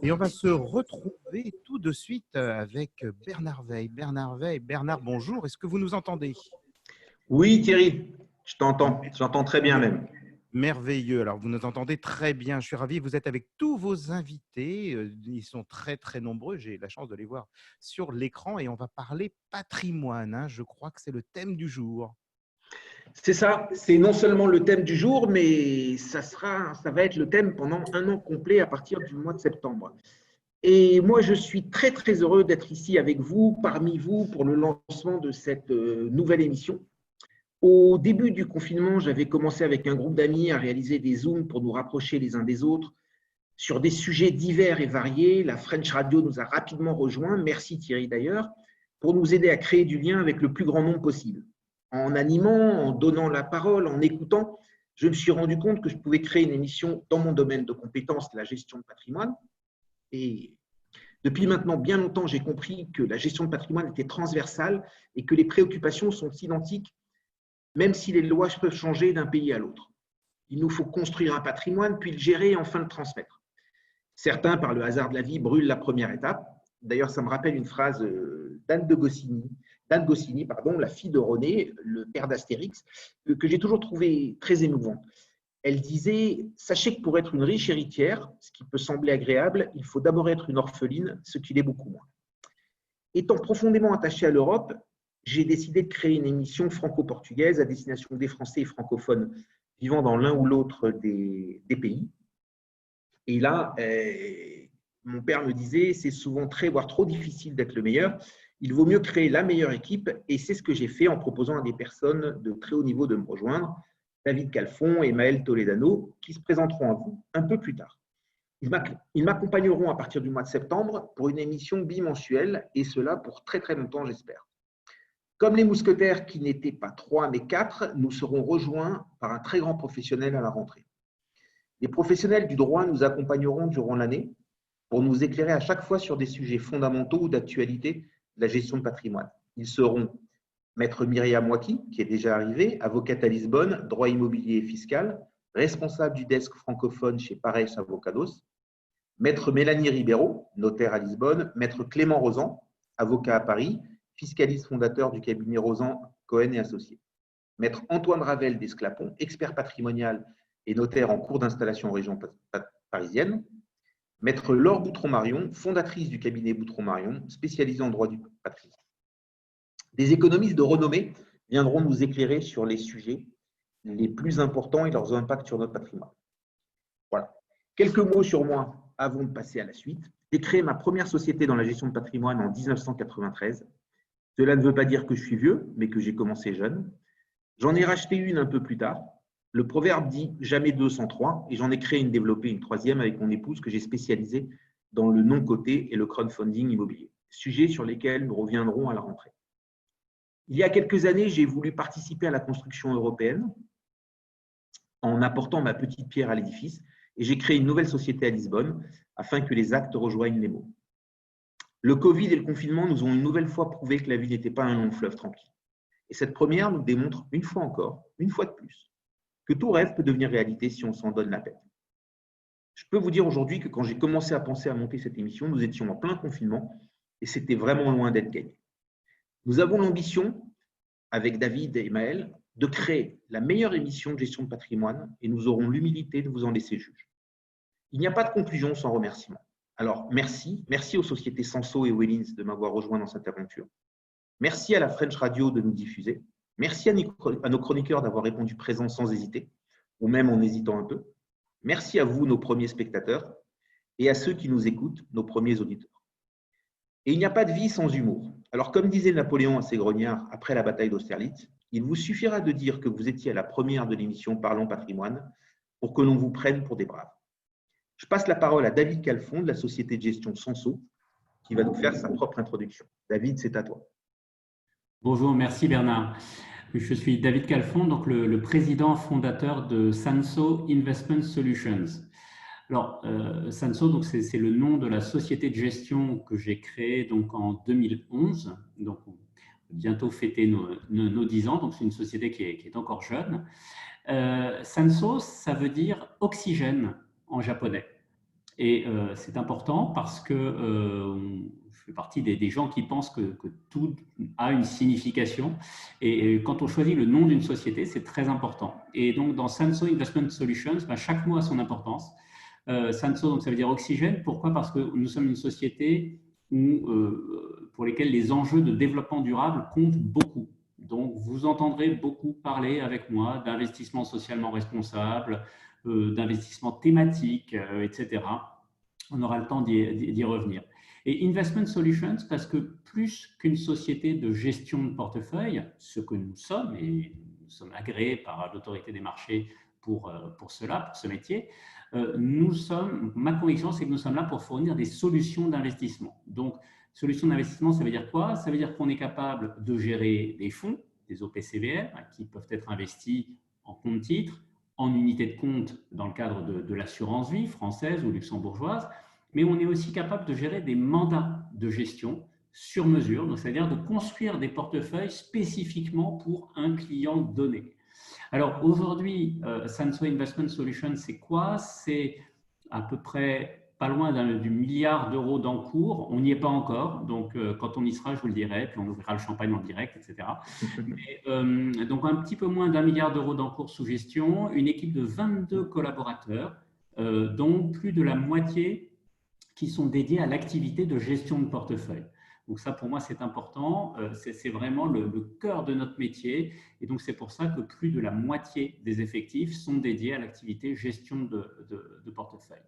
Et on va se retrouver tout de suite avec Bernard Veil. Bernard Veil, Bernard, bonjour, est-ce que vous nous entendez? Oui, Thierry, je t'entends. Mer- J'entends très bien même. Merveilleux, alors vous nous entendez très bien, je suis ravi, vous êtes avec tous vos invités, ils sont très très nombreux, j'ai la chance de les voir sur l'écran et on va parler patrimoine, hein. Je crois que c'est le thème du jour. C'est ça, c'est non seulement le thème du jour, mais ça va être le thème pendant un an complet à partir du mois de septembre. Et moi, je suis très, très heureux d'être ici avec vous, parmi vous, pour le lancement de cette nouvelle émission. Au début du confinement, j'avais commencé avec un groupe d'amis à réaliser des Zooms pour nous rapprocher les uns des autres sur des sujets divers et variés. La French Radio nous a rapidement rejoints, merci Thierry d'ailleurs, pour nous aider à créer du lien avec le plus grand nombre possible. En animant, en donnant la parole, en écoutant, je me suis rendu compte que je pouvais créer une émission dans mon domaine de compétences, la gestion de patrimoine. Et depuis maintenant bien longtemps, j'ai compris que la gestion de patrimoine était transversale et que les préoccupations sont identiques, même si les lois peuvent changer d'un pays à l'autre. Il nous faut construire un patrimoine, puis le gérer et enfin le transmettre. Certains, par le hasard de la vie, brûlent la première étape. D'ailleurs, ça me rappelle une phrase d'Anne Goscinny, la fille de René, le père d'Astérix, que j'ai toujours trouvé très émouvante. Elle disait « Sachez que pour être une riche héritière, ce qui peut sembler agréable, il faut d'abord être une orpheline, ce qui l'est beaucoup moins. » Étant profondément attaché à l'Europe, j'ai décidé de créer une émission franco-portugaise à destination des Français et francophones vivant dans l'un ou l'autre des pays. Et là, mon père me disait, c'est souvent très, voire trop difficile d'être le meilleur. Il vaut mieux créer la meilleure équipe et c'est ce que j'ai fait en proposant à des personnes de très haut niveau de me rejoindre, David Calfon et Maël Toledano, qui se présenteront à vous un peu plus tard. Ils m'accompagneront à partir du mois de septembre pour une émission bimensuelle et cela pour très très longtemps, j'espère. Comme les mousquetaires qui n'étaient pas 3 mais 4, nous serons rejoints par un très grand professionnel à la rentrée. Les professionnels du droit nous accompagneront durant l'année pour nous éclairer à chaque fois sur des sujets fondamentaux ou d'actualité de la gestion de patrimoine. Ils seront Maître Myriam Waki, qui est déjà arrivée, avocate à Lisbonne, droit immobilier et fiscal, responsable du desk francophone chez Parex Avocados, Maître Mélanie Ribeiro, notaire à Lisbonne, Maître Clément Rosan, avocat à Paris, fiscaliste fondateur du cabinet Rosan, Cohen et Associés, Maître Antoine Ravel d'Esclapon, expert patrimonial et notaire en cours d'installation en région parisienne, Maître Laure Boutron-Marion, fondatrice du cabinet Boutron-Marion, spécialisée en droit du patrimoine. Des économistes de renommée viendront nous éclairer sur les sujets les plus importants et leurs impacts sur notre patrimoine. Voilà. Quelques mots sur moi avant de passer à la suite. J'ai créé ma première société dans la gestion de patrimoine en 1993. Cela ne veut pas dire que je suis vieux, mais que j'ai commencé jeune. J'en ai racheté une un peu plus tard. Le proverbe dit « jamais deux sans trois » et j'en ai créé une, développé une troisième avec mon épouse que j'ai spécialisée dans le non-coté et le crowdfunding immobilier, sujets sur lesquels nous reviendrons à la rentrée. Il y a quelques années, j'ai voulu participer à la construction européenne en apportant ma petite pierre à l'édifice et j'ai créé une nouvelle société à Lisbonne afin que les actes rejoignent les mots. Le Covid et le confinement nous ont une nouvelle fois prouvé que la vie n'était pas un long fleuve tranquille. Et cette première nous démontre une fois encore, une fois de plus, que tout rêve peut devenir réalité si on s'en donne la peine. Je peux vous dire aujourd'hui que quand j'ai commencé à penser à monter cette émission, nous étions en plein confinement et c'était vraiment loin d'être gagné. Nous avons l'ambition, avec David et Maël, de créer la meilleure émission de gestion de patrimoine et nous aurons l'humilité de vous en laisser juge. Il n'y a pas de conclusion sans remerciement. Alors, merci aux sociétés Sanso et Wellins de m'avoir rejoint dans cette aventure. Merci à la French Radio de nous diffuser. Merci à nos chroniqueurs d'avoir répondu présent sans hésiter, ou même en hésitant un peu. Merci à vous, nos premiers spectateurs, et à ceux qui nous écoutent, nos premiers auditeurs. Et il n'y a pas de vie sans humour. Alors, comme disait Napoléon à ses grognards après la bataille d'Austerlitz, il vous suffira de dire que vous étiez à la première de l'émission Parlons Patrimoine pour que l'on vous prenne pour des braves. Je passe la parole à David Calfon de la société de gestion Sanso, qui va nous faire sa propre introduction. David, c'est à toi. Bonjour, merci Bernard. Je suis David Calfon, donc le président fondateur de Sanso Investment Solutions. Alors, Sanso, c'est le nom de la société de gestion que j'ai créée donc, en 2011. Donc, on va bientôt fêter nos 10 ans, donc c'est une société qui est encore jeune. Sanso, ça veut dire oxygène en japonais. Et c'est important parce que je fais partie des gens qui pensent que tout a une signification. Et quand on choisit le nom d'une société, c'est très important. Et donc, dans Sanso Investment Solutions, chaque mot a son importance. Sanso, donc ça veut dire oxygène. Pourquoi? Parce que nous sommes une société pour lesquelles les enjeux de développement durable comptent beaucoup. Donc, vous entendrez beaucoup parler avec moi d'investissement socialement responsable, d'investissement thématique, etc. On aura le temps d'y revenir. Et Investment Solutions, parce que plus qu'une société de gestion de portefeuille, ce que nous sommes, et nous sommes agréés par l'autorité des marchés pour cela, pour ce métier, ma conviction, c'est que nous sommes là pour fournir des solutions d'investissement. Donc, solutions d'investissement, ça veut dire quoi? Ça veut dire qu'on est capable de gérer des fonds, des OPCVM, qui peuvent être investis en compte titres, en unité de compte dans le cadre de l'assurance vie française ou luxembourgeoise, mais on est aussi capable de gérer des mandats de gestion sur mesure, donc c'est-à-dire de construire des portefeuilles spécifiquement pour un client donné. Alors aujourd'hui, Sanso Investment Solutions, c'est quoi? C'est à peu près pas loin du milliard d'euros d'encours. On n'y est pas encore, donc quand on y sera, je vous le dirai, puis on ouvrira le champagne en direct, etc. Mais, donc un petit peu moins d'1 milliard d'euros d'encours sous gestion, une équipe de 22 collaborateurs, dont plus de la moitié qui sont dédiés à l'activité de gestion de portefeuille. Donc ça, pour moi, c'est important. C'est vraiment le cœur de notre métier. Et donc, c'est pour ça que plus de la moitié des effectifs sont dédiés à l'activité gestion de portefeuille.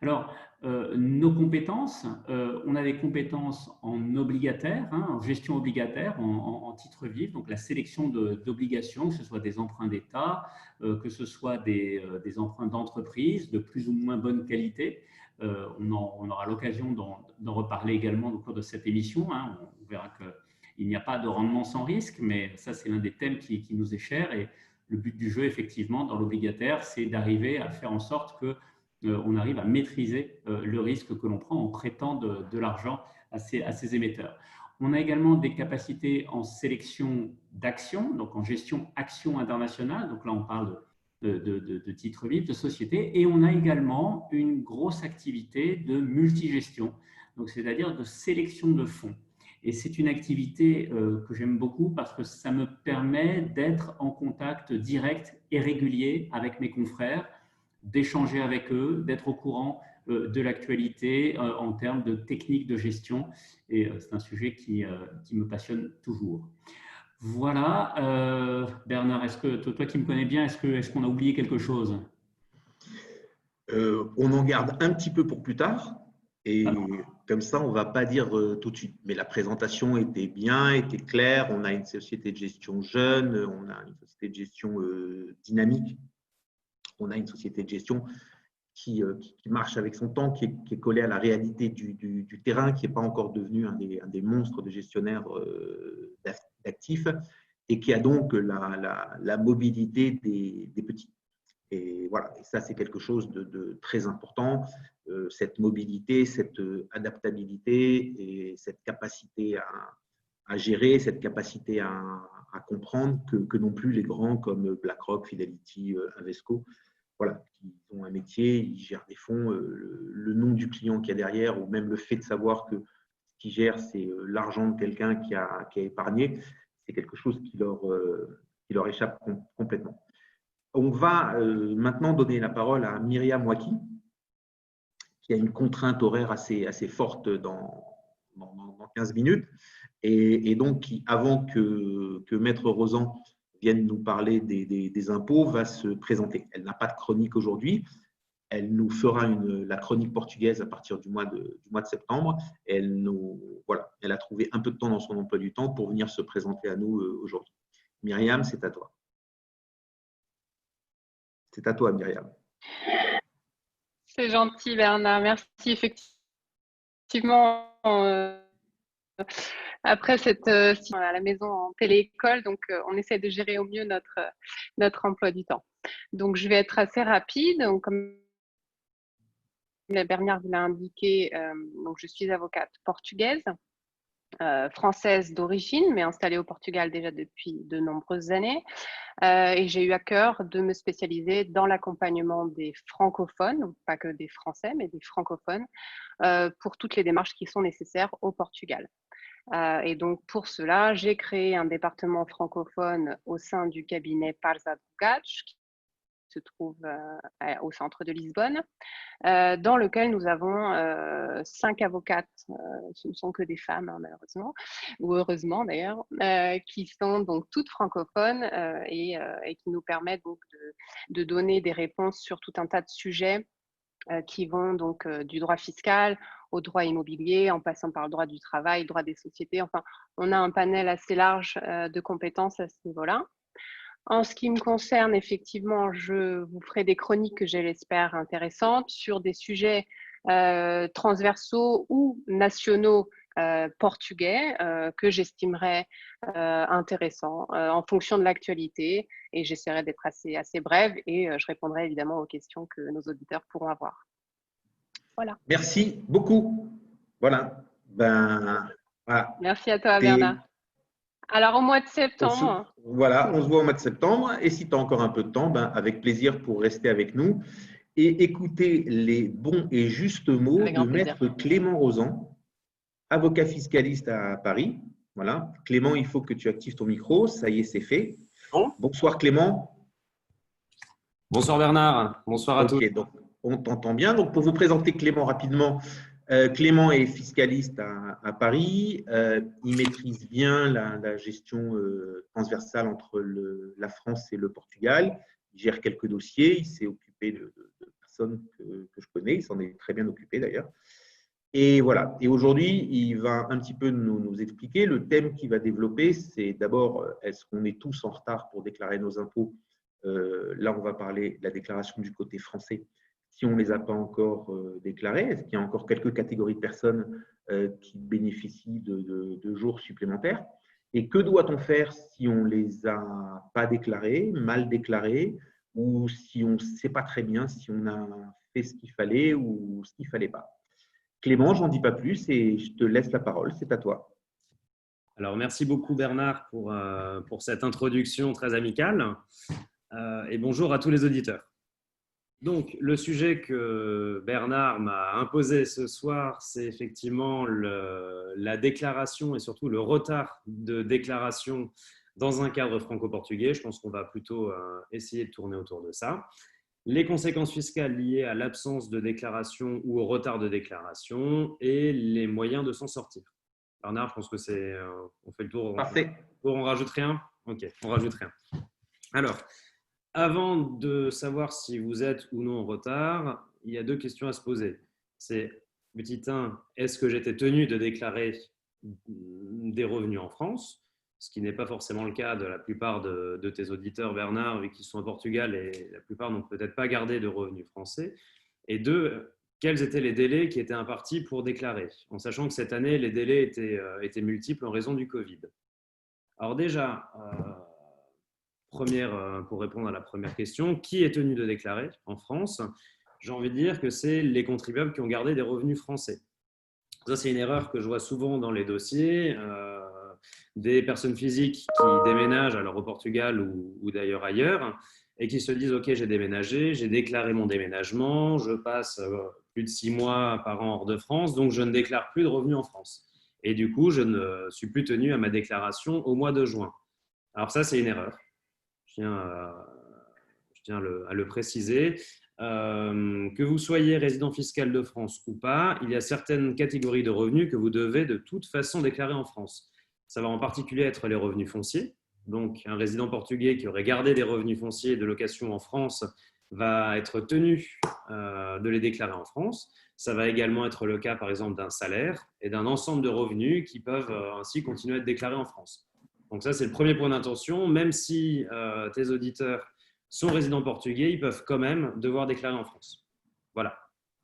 Alors, nos compétences, on a des compétences en obligataire, en gestion obligataire, en titre vif, donc la sélection d'obligations, que ce soit des emprunts d'État, que ce soit des emprunts d'entreprise de plus ou moins bonne qualité. On aura l'occasion d'en reparler également au cours de cette émission. On verra qu'il n'y a pas de rendement sans risque, mais ça, c'est l'un des thèmes qui nous est cher. Et le but du jeu, effectivement, dans l'obligataire, c'est d'arriver à faire en sorte qu'on arrive à maîtriser le risque que l'on prend en prêtant de l'argent à ces émetteurs. On a également des capacités en sélection d'actions, donc en gestion actions internationales. Donc là, on parle de titres vifs, de sociétés, et on a également une grosse activité de multigestion, donc c'est-à-dire de sélection de fonds. Et c'est une activité que j'aime beaucoup parce que ça me permet d'être en contact direct et régulier avec mes confrères, d'échanger avec eux, d'être au courant de l'actualité en termes de techniques de gestion. Et c'est un sujet qui me passionne toujours. Voilà. Bernard, est-ce que toi qui me connais bien, est-ce qu'on a oublié quelque chose? On en garde un petit peu pour plus tard. Et comme ça, on ne va pas dire tout de suite. Mais la présentation était bien, était claire. On a une société de gestion jeune, on a une société de gestion dynamique. On a une société de gestion qui marche avec son temps, qui est collée à la réalité du terrain, qui n'est pas encore devenu un des monstres de gestionnaires d'actifs et qui a donc la mobilité des petits. Et voilà, et ça, c'est quelque chose de très important. Cette mobilité, cette adaptabilité et cette capacité à gérer, cette capacité à comprendre que non plus les grands comme BlackRock, Fidelity, Invesco, voilà, qui ont un métier, ils gèrent des fonds, le nom du client qu'il y a derrière, ou même le fait de savoir que ce qu'ils gèrent, c'est l'argent de quelqu'un qui a épargné, c'est quelque chose qui leur échappe complètement. On va maintenant donner la parole à Myriam Waki, qui a une contrainte horaire assez forte dans 15 minutes, et donc qui, avant que Maître Rosan vienne nous parler des impôts, va se présenter. Elle n'a pas de chronique aujourd'hui. Elle nous fera la chronique portugaise à partir du mois de septembre. Elle a trouvé un peu de temps dans son emploi du temps pour venir se présenter à nous aujourd'hui. Myriam, c'est à toi. C'est à toi, Myriam. C'est gentil, Bernard. Merci. Effectivement, après cette à la maison en téléécole, donc on essaie de gérer au mieux notre emploi du temps. Donc, je vais être assez rapide. Donc, comme Bernard vous l'a indiqué, donc je suis avocate portugaise. française d'origine, mais installée au Portugal déjà depuis de nombreuses années. Et j'ai eu à cœur de me spécialiser dans l'accompagnement des francophones, pas que des Français, mais des francophones, pour toutes les démarches qui sont nécessaires au Portugal. Et donc, pour cela, j'ai créé un département francophone au sein du cabinet Pars Advogados, qui se trouve au centre de Lisbonne, dans lequel nous avons 5 avocates, ce ne sont que des femmes, hein, malheureusement, ou heureusement d'ailleurs, qui sont donc toutes francophones et qui nous permettent donc de donner des réponses sur tout un tas de sujets qui vont donc du droit fiscal au droit immobilier, en passant par le droit du travail, droit des sociétés. Enfin, on a un panel assez large de compétences à ce niveau-là. En ce qui me concerne, effectivement, je vous ferai des chroniques que je l'espère intéressantes sur des sujets transversaux ou nationaux portugais que j'estimerais intéressants en fonction de l'actualité, et j'essaierai d'être assez brève et je répondrai évidemment aux questions que nos auditeurs pourront avoir. Voilà. Merci beaucoup. Voilà. Voilà. Merci à toi, Bernard. Alors, au mois de septembre. Voilà, on se voit au mois de septembre. Et si tu as encore un peu de temps, avec plaisir pour rester avec nous et écouter les bons et justes mots de Maître Clément Rozan, avocat fiscaliste à Paris. Voilà. Clément, il faut que tu actives ton micro. Ça y est, c'est fait. Bon. Bonsoir Clément. Bonsoir Bernard. Bonsoir à tous. Donc, on t'entend bien. Donc, pour vous présenter Clément rapidement, Clément est fiscaliste à Paris. Il maîtrise bien la gestion transversale entre la France et le Portugal. Il gère quelques dossiers. Il s'est occupé de personnes que je connais. Il s'en est très bien occupé d'ailleurs. Et voilà. Et aujourd'hui, il va un petit peu nous expliquer. Le thème qu'il va développer, c'est d'abord, est-ce qu'on est tous en retard pour déclarer nos impôts? Là, on va parler de la déclaration du côté français. Si on ne les a pas encore déclarés, est-ce qu'il y a encore quelques catégories de personnes qui bénéficient de jours supplémentaires? Et que doit-on faire si on ne les a pas déclarés, mal déclarés, ou si on ne sait pas très bien si on a fait ce qu'il fallait ou ce qu'il ne fallait pas? Clément, j'en dis pas plus et je te laisse la parole, c'est à toi. Alors, merci beaucoup Bernard pour cette introduction très amicale et bonjour à tous les auditeurs. Donc, le sujet que Bernard m'a imposé ce soir, c'est effectivement la déclaration et surtout le retard de déclaration dans un cadre franco-portugais. Je pense qu'on va plutôt essayer de tourner autour de ça. Les conséquences fiscales liées à l'absence de déclaration ou au retard de déclaration et les moyens de s'en sortir. Bernard, je pense que c'est… on fait le tour. Parfait. On rajoute rien? Ok, on rajoute rien. Alors, avant de savoir si vous êtes ou non en retard, il y a 2 questions à se poser. C'est, petit 1, est-ce que j'étais tenu de déclarer des revenus en France? Ce qui n'est pas forcément le cas de la plupart de tes auditeurs, Bernard, vu qu'ils sont au Portugal et la plupart n'ont peut-être pas gardé de revenus français. Et 2, quels étaient les délais qui étaient impartis pour déclarer, en sachant que cette année, les délais étaient multiples en raison du Covid. Alors déjà, pour répondre à la première question, qui est tenu de déclarer en France? J'ai envie de dire que c'est les contribuables qui ont gardé des revenus français. Ça, c'est une erreur que je vois souvent dans les dossiers. Des personnes physiques qui déménagent alors au Portugal ou d'ailleurs ailleurs et qui se disent « Ok, j'ai déménagé, j'ai déclaré mon déménagement, je passe plus de 6 mois par an hors de France, donc je ne déclare plus de revenus en France. Et du coup, je ne suis plus tenu à ma déclaration au mois de juin. » Alors ça, c'est une erreur. Je tiens à le préciser. Que vous soyez résident fiscal de France ou pas, il y a certaines catégories de revenus que vous devez de toute façon déclarer en France. Ça va en particulier être les revenus fonciers. Donc, un résident portugais qui aurait gardé des revenus fonciers de location en France va être tenu de les déclarer en France. Ça va également être le cas, par exemple, d'un salaire et d'un ensemble de revenus qui peuvent ainsi continuer à être déclarés en France. Donc ça, c'est le premier point d'intention. Même si tes auditeurs sont résidents portugais, ils peuvent quand même devoir déclarer en France. Voilà.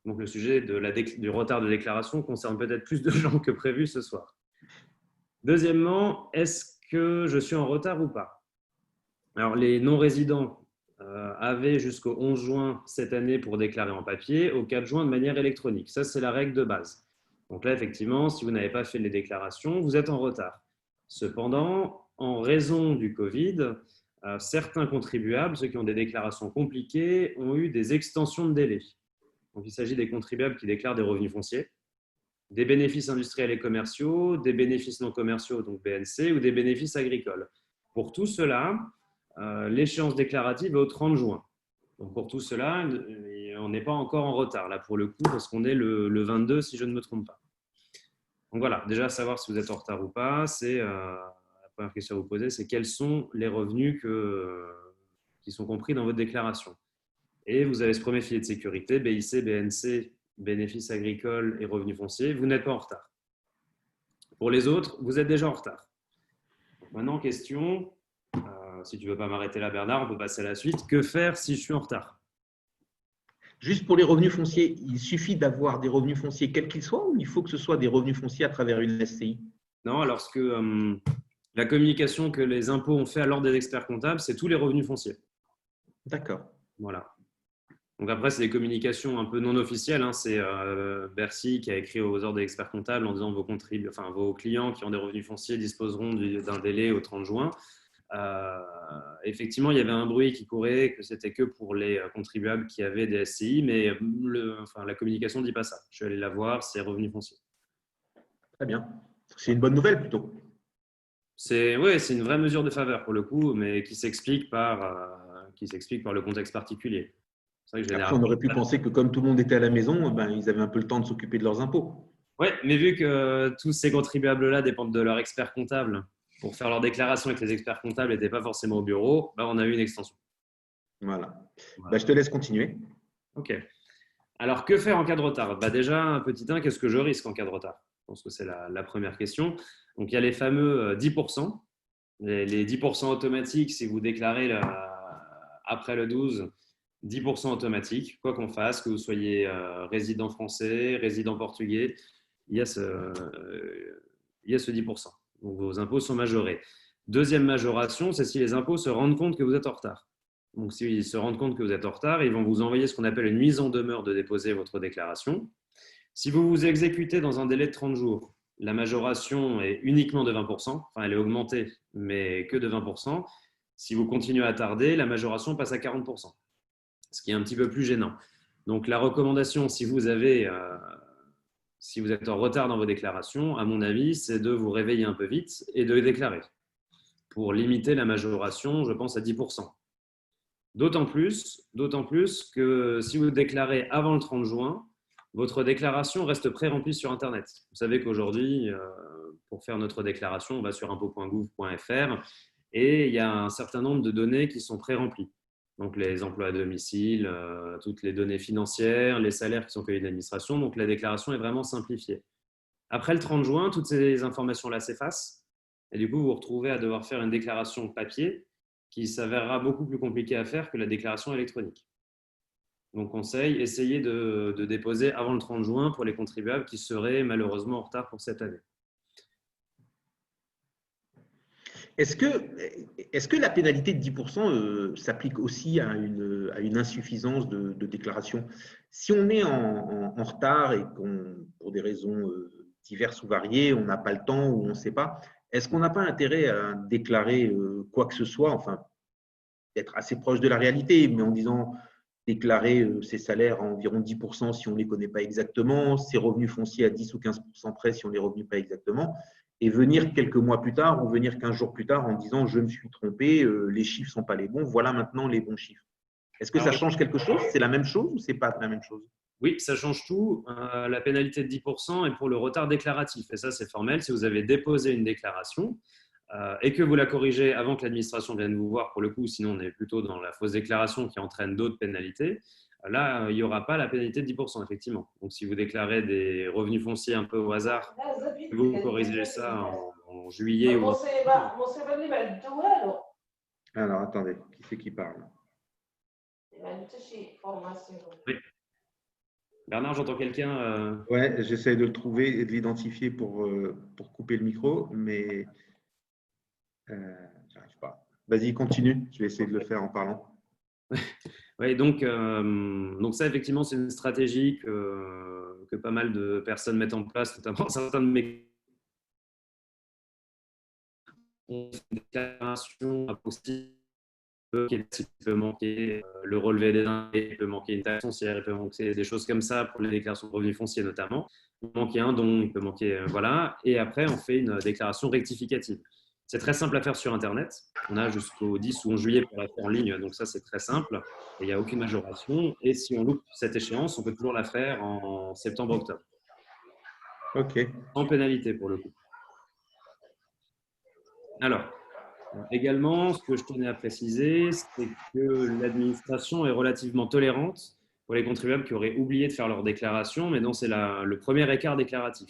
Donc le sujet du retard de déclaration concerne peut-être plus de gens que prévu ce soir. Deuxièmement, est-ce que je suis en retard ou pas? Alors, les non-résidents avaient jusqu'au 11 juin cette année pour déclarer en papier, au 4 juin de manière électronique. Ça, c'est la règle de base. Donc là, effectivement, si vous n'avez pas fait les déclarations, vous êtes en retard. Cependant, en raison du Covid, certains contribuables, ceux qui ont des déclarations compliquées, ont eu des extensions de délai. Donc, il s'agit des contribuables qui déclarent des revenus fonciers, des bénéfices industriels et commerciaux, des bénéfices non commerciaux, donc BNC, ou des bénéfices agricoles. Pour tout cela, l'échéance déclarative est au 30 juin. Donc pour tout cela, on n'est pas encore en retard, là, pour le coup, parce qu'on est le 22, si je ne me trompe pas. Donc voilà, déjà savoir si vous êtes en retard ou pas, c'est la première question à vous poser, c'est quels sont les revenus qui sont compris dans votre déclaration. Et vous avez ce premier filet de sécurité, BIC, BNC, bénéfices agricoles et revenus fonciers, vous n'êtes pas en retard. Pour les autres, vous êtes déjà en retard. Donc maintenant, question, si tu ne veux pas m'arrêter là, Bernard, on peut passer à la suite. Que faire si je suis en retard? Juste pour les revenus fonciers, il suffit d'avoir des revenus fonciers quels qu'ils soient ou il faut que ce soit des revenus fonciers à travers une SCI? Non, lorsque la communication que les impôts ont fait à l'ordre des experts comptables, c'est tous les revenus fonciers. D'accord. Voilà. Donc après, c'est des communications un peu non officielles. Hein. C'est Bercy qui a écrit aux ordres des experts comptables en disant vos clients qui ont des revenus fonciers disposeront d'un délai au 30 juin. Effectivement, il y avait un bruit qui courait que c'était que pour les contribuables qui avaient des SCI, mais la communication ne dit pas ça. Je suis allé la voir, c'est revenus fonciers. Très bien. C'est une bonne nouvelle plutôt. C'est une vraie mesure de faveur pour le coup, mais qui s'explique par le contexte particulier. Après, on aurait pu penser que comme tout le monde était à la maison, ils avaient un peu le temps de s'occuper de leurs impôts. Oui, mais vu que tous ces contribuables-là dépendent de leur expert comptable pour faire leur déclaration et que les experts comptables n'étaient pas forcément au bureau, on a eu une extension. Voilà. Je te laisse continuer. OK. Alors, que faire en cas de retard? Déjà, un petit 1, qu'est-ce que je risque en cas de retard? Je pense que c'est la première question. Donc, il y a les fameux 10%. Les 10% automatiques, si vous déclarez après le 12, 10% automatique, quoi qu'on fasse, que vous soyez résident français, résident portugais, il y a ce 10%. Donc, vos impôts sont majorés. Deuxième majoration, c'est si les impôts se rendent compte que vous êtes en retard. Donc, s'ils se rendent compte que vous êtes en retard, ils vont vous envoyer ce qu'on appelle une mise en demeure de déposer votre déclaration. Si vous vous exécutez dans un délai de 30 jours, la majoration est uniquement de 20%, enfin elle est augmentée, mais que de 20%. Si vous continuez à tarder, la majoration passe à 40%, ce qui est un petit peu plus gênant. Donc la recommandation, si vous êtes en retard dans vos déclarations, à mon avis, c'est de vous réveiller un peu vite et de les déclarer pour limiter la majoration, je pense, à 10%. D'autant plus que si vous déclarez avant le 30 juin, votre déclaration reste pré-remplie sur Internet. Vous savez qu'aujourd'hui, pour faire notre déclaration, on va sur impôts.gouv.fr et il y a un certain nombre de données qui sont pré-remplies. Donc, les emplois à domicile, toutes les données financières, les salaires qui sont payés de l'administration. Donc, la déclaration est vraiment simplifiée. Après le 30 juin, toutes ces informations-là s'effacent et du coup, vous vous retrouvez à devoir faire une déclaration papier qui s'avérera beaucoup plus compliquée à faire que la déclaration électronique. Donc, conseil, essayez de déposer avant le 30 juin pour les contribuables qui seraient malheureusement en retard pour cette année. Est-ce que la pénalité de 10% s'applique aussi à une insuffisance de déclaration? Si on est en retard et qu'on, pour des raisons diverses ou variées, on n'a pas le temps ou on ne sait pas, est-ce qu'on n'a pas intérêt à déclarer quoi que ce soit, enfin, d'être assez proche de la réalité, mais en disant déclarer ses salaires à environ 10% si on ne les connaît pas exactement, ses revenus fonciers à 10 ou 15% près si on ne les revenus pas exactement, et venir quelques mois plus tard ou venir 15 jours plus tard en disant je me suis trompé, les chiffres ne sont pas les bons, voilà maintenant les bons chiffres. Est-ce que ça change quelque chose? C'est la même chose ou ce n'est pas la même chose? Oui, ça change tout. La pénalité de 10% est pour le retard déclaratif. Et ça, c'est formel. Si vous avez déposé une déclaration et que vous la corrigez avant que l'administration vienne vous voir, pour le coup, sinon on est plutôt dans la fausse déclaration qui entraîne d'autres pénalités. Là, il n'y aura pas la pénalité de 10%, effectivement. Donc, si vous déclarez des revenus fonciers un peu au hasard, vous corrigez ça en juillet ou en... Alors, attendez, qui c'est qui parle? Oui. Bernard, j'entends quelqu'un. Ouais, j'essaie de le trouver et de l'identifier pour couper le micro, mais j'arrive pas. Vas-y, continue. Je vais essayer de le faire en parlant. Oui, donc ça, effectivement, c'est une stratégie que pas mal de personnes mettent en place, notamment certains de mes ont fait une déclaration impossible. Il peut manquer le relevé des impôts, il peut manquer une taxe foncière, il peut manquer des choses comme ça pour les déclarations de revenus fonciers notamment. Il peut manquer un don, il peut manquer… voilà. Et après, on fait une déclaration rectificative. C'est très simple à faire sur Internet. On a jusqu'au 10 ou 11 juillet pour la faire en ligne, donc ça, c'est très simple. Et il n'y a aucune majoration. Et si on loupe cette échéance, on peut toujours la faire en septembre-octobre. OK. Sans pénalité pour le coup. Alors, également, ce que je tenais à préciser, c'est que l'administration est relativement tolérante pour les contribuables qui auraient oublié de faire leur déclaration, mais dont c'est le premier écart déclaratif.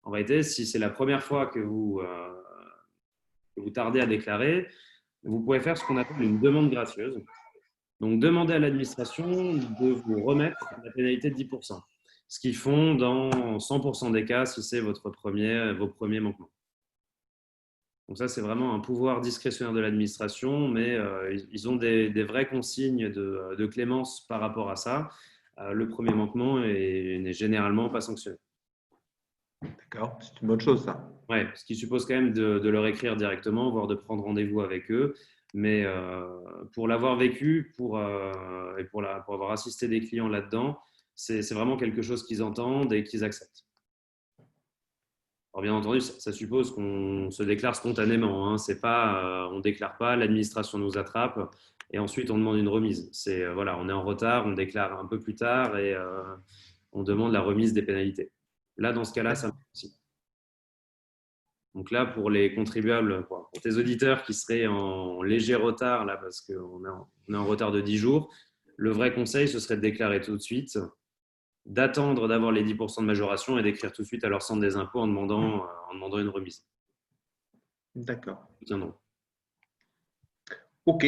En réalité, si c'est la première fois que vous tardez à déclarer, vous pouvez faire ce qu'on appelle une demande gracieuse. Donc, demandez à l'administration de vous remettre la pénalité de 10%, ce qu'ils font dans 100% des cas si c'est vos premiers manquements. Donc ça, c'est vraiment un pouvoir discrétionnaire de l'administration, mais ils ont des vraies consignes de clémence par rapport à ça. Le premier manquement n'est généralement pas sanctionné. D'accord, c'est une bonne chose, ça. Ouais, ce qui suppose quand même de leur écrire directement, voire de prendre rendez-vous avec eux. Mais pour l'avoir vécu et pour avoir assisté des clients là-dedans, c'est vraiment quelque chose qu'ils entendent et qu'ils acceptent. Alors bien entendu, ça suppose qu'on se déclare spontanément. Hein. C'est pas, on ne déclare pas, l'administration nous attrape et ensuite on demande une remise. C'est voilà, on est en retard, on déclare un peu plus tard et on demande la remise des pénalités. Là, dans ce cas-là, ça marche aussi. Donc là, pour les contribuables, pour tes auditeurs qui seraient en léger retard, là, parce qu'on est en retard de 10 jours, le vrai conseil, ce serait de déclarer tout de suite, d'attendre d'avoir les 10% de majoration et d'écrire tout de suite à leur centre des impôts en demandant une remise. D'accord. Tiens donc. OK.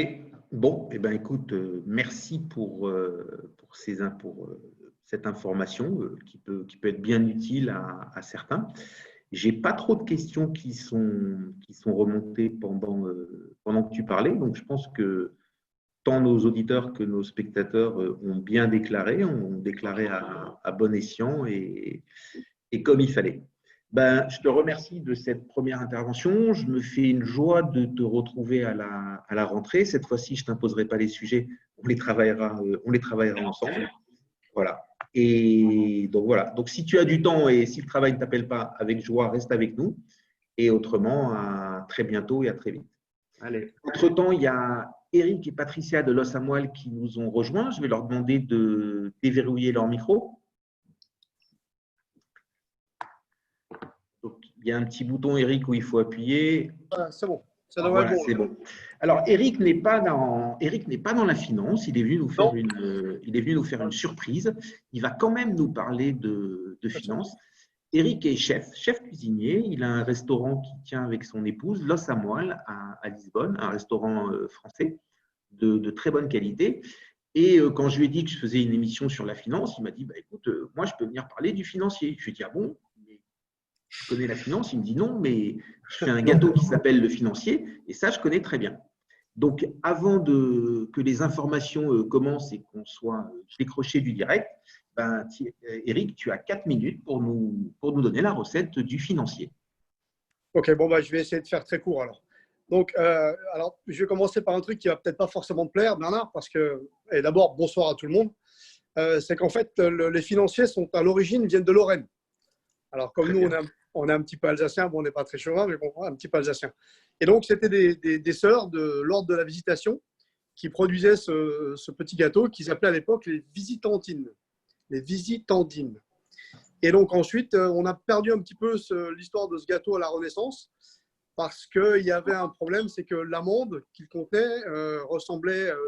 Bon, eh ben, écoute, merci pour cette information qui peut être bien utile à certains. J'ai pas trop de questions qui sont remontées pendant que tu parlais, donc je pense que tant nos auditeurs que nos spectateurs ont bien déclaré, ont déclaré à bon escient et comme il fallait. Ben, je te remercie de cette première intervention. Je me fais une joie de te retrouver à la rentrée. Cette fois-ci, je ne t'imposerai pas les sujets, on les travaillera ensemble. Voilà. Et donc voilà. Donc si tu as du temps et si le travail ne t'appelle pas, avec joie, reste avec nous. Et autrement, à très bientôt et à très vite. Allez. Entre-temps, il y a Eric et Patricia de Los Amoil qui nous ont rejoints. Je vais leur demander de déverrouiller leur micro. Donc, il y a un petit bouton, Eric, où il faut appuyer. Voilà, c'est bon. Ça devrait Voilà, être bon. c'est bon. Alors, Eric n'est pas dans la finance. Il est venu nous faire une surprise. Il va quand même nous parler de finance. Eric est chef cuisinier. Il a un restaurant qui tient avec son épouse, Los Amoil, à Lisbonne, un restaurant français de très bonne qualité. Et quand je lui ai dit que je faisais une émission sur la finance, il m'a dit, bah, écoute, moi, je peux venir parler du financier. Je lui ai dit, ah bon, je connais la finance. Il me dit, non, mais je fais un gâteau qui s'appelle le financier, et ça, je connais très bien. Donc, avant que les informations commencent et qu'on soit décroché du direct, ben, Eric, tu as 4 minutes pour nous donner la recette du financier. Ok, bon, bah, je vais essayer de faire très court alors. Donc, alors, je vais commencer par un truc qui va peut-être pas forcément te plaire, Bernard, parce que, et d'abord, bonsoir à tout le monde. C'est qu'en fait, les financiers sont à l'origine, viennent de Lorraine. Alors, comme nous, on est un petit peu alsacien, bon, on n'est pas très chauvin, mais bon, un petit peu alsacien. Et donc, c'était des sœurs de l'ordre de la Visitation qui produisaient ce petit gâteau qu'ils appelaient à l'époque les visitandines. Les visitandines. Et donc, ensuite, on a perdu un petit peu l'histoire de ce gâteau à la Renaissance parce qu'il y avait un problème, c'est que l'amande qu'il contenait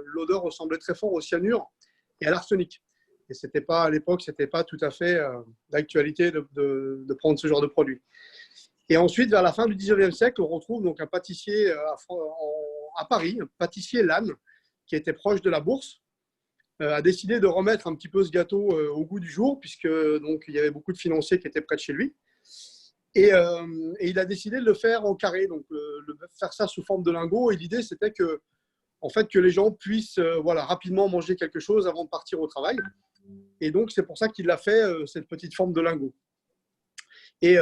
l'odeur ressemblait très fort au cyanure et à l'arsenic. Et c'était pas, à l'époque, ce n'était pas tout à fait d'actualité de prendre ce genre de produit. Et ensuite, vers la fin du 19e siècle, on retrouve donc un pâtissier à Paris, un pâtissier Lannes, qui était proche de la Bourse, a décidé de remettre un petit peu ce gâteau au goût du jour, puisque donc, il y avait beaucoup de financiers qui étaient près de chez lui. Et il a décidé de le faire en carré, donc faire ça sous forme de lingot. Et l'idée, c'était que en fait, que les gens puissent voilà, rapidement manger quelque chose avant de partir au travail. Et donc, c'est pour ça qu'il a fait cette petite forme de lingot. Et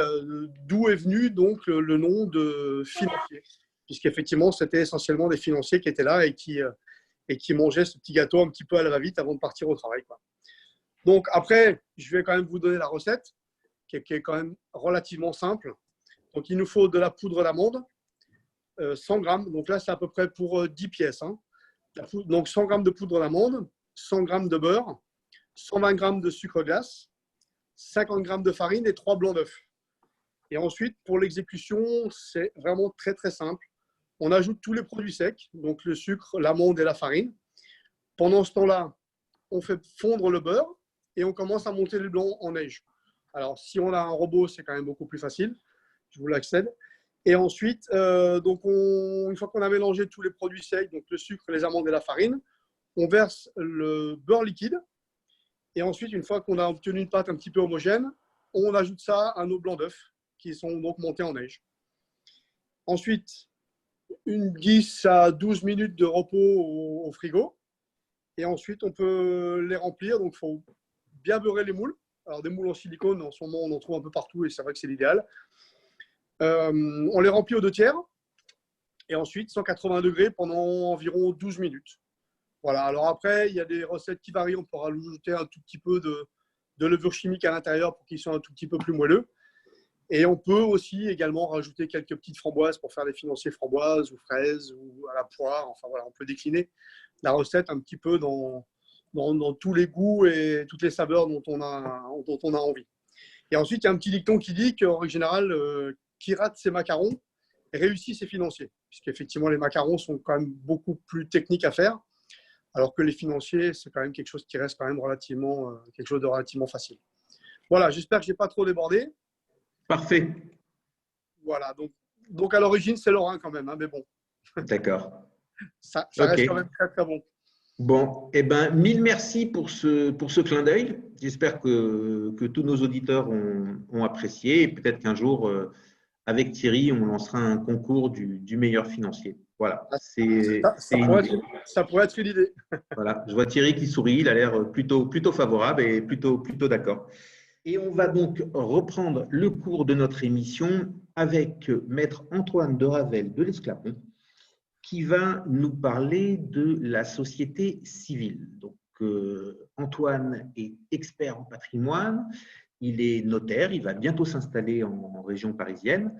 d'où est venu donc le nom de financier, puisqu'effectivement, c'était essentiellement des financiers qui étaient là et qui mangeaient ce petit gâteau un petit peu à la va-vite avant de partir au travail, quoi. Donc après, je vais quand même vous donner la recette, qui est quand même relativement simple. Donc, il nous faut de la poudre d'amande, 100 grammes. Donc là, c'est à peu près pour 10 pièces. Hein. Donc, 100 grammes de poudre d'amande, 100 grammes de beurre, 120 grammes de sucre glace, 50 grammes de farine et 3 blancs d'œufs. Et ensuite, pour l'exécution, c'est vraiment très, très simple. On ajoute tous les produits secs, donc le sucre, l'amande et la farine. Pendant ce temps-là, on fait fondre le beurre et on commence à monter les blancs en neige. Alors, si on a un robot, c'est quand même beaucoup plus facile. Je vous l'accède. Et ensuite, donc une fois qu'on a mélangé tous les produits secs, donc le sucre, les amandes et la farine, on verse le beurre liquide. Et ensuite, une fois qu'on a obtenu une pâte un petit peu homogène, on ajoute ça à nos blancs d'œufs qui sont donc montés en neige. Ensuite, une 10 à 12 minutes de repos au frigo. Et ensuite, on peut les remplir. Donc, il faut bien beurrer les moules. Alors, des moules en silicone, en ce moment, on en trouve un peu partout et c'est vrai que c'est l'idéal. On les remplit aux 2/3 et ensuite 180 degrés pendant environ 12 minutes. Voilà. Alors après, il y a des recettes qui varient. On peut rajouter un tout petit peu de levure chimique à l'intérieur pour qu'ils soient un tout petit peu plus moelleux. Et on peut aussi également rajouter quelques petites framboises pour faire des financiers framboises ou fraises ou à la poire. Enfin voilà, on peut décliner la recette un petit peu dans tous les goûts et toutes les saveurs dont on a envie. Et ensuite, il y a un petit dicton qui dit qu'en règle générale, qui rate ses macarons réussit ses financiers. Puisqu'effectivement, les macarons sont quand même beaucoup plus techniques à faire, alors que les financiers, c'est quand même quelque chose qui reste quand même quelque chose de relativement facile. Voilà, j'espère que je n'ai pas trop débordé. Parfait. Voilà, donc à l'origine, c'est Lorrain quand même, hein, mais bon. D'accord. Ça reste quand même très, très bon. Bon, eh ben, mille merci pour ce clin d'œil. J'espère que tous nos auditeurs ont apprécié et peut-être qu'un jour, avec Thierry, on lancera un concours du meilleur financier. Voilà, ça pourrait être une idée. Voilà, je vois Thierry qui sourit, il a l'air plutôt favorable et plutôt d'accord. Et on va donc reprendre le cours de notre émission avec Maître Antoine de Ravel de l'Esclapon, qui va nous parler de la société civile. Donc, Antoine est expert en patrimoine, il est notaire, il va bientôt s'installer en région parisienne.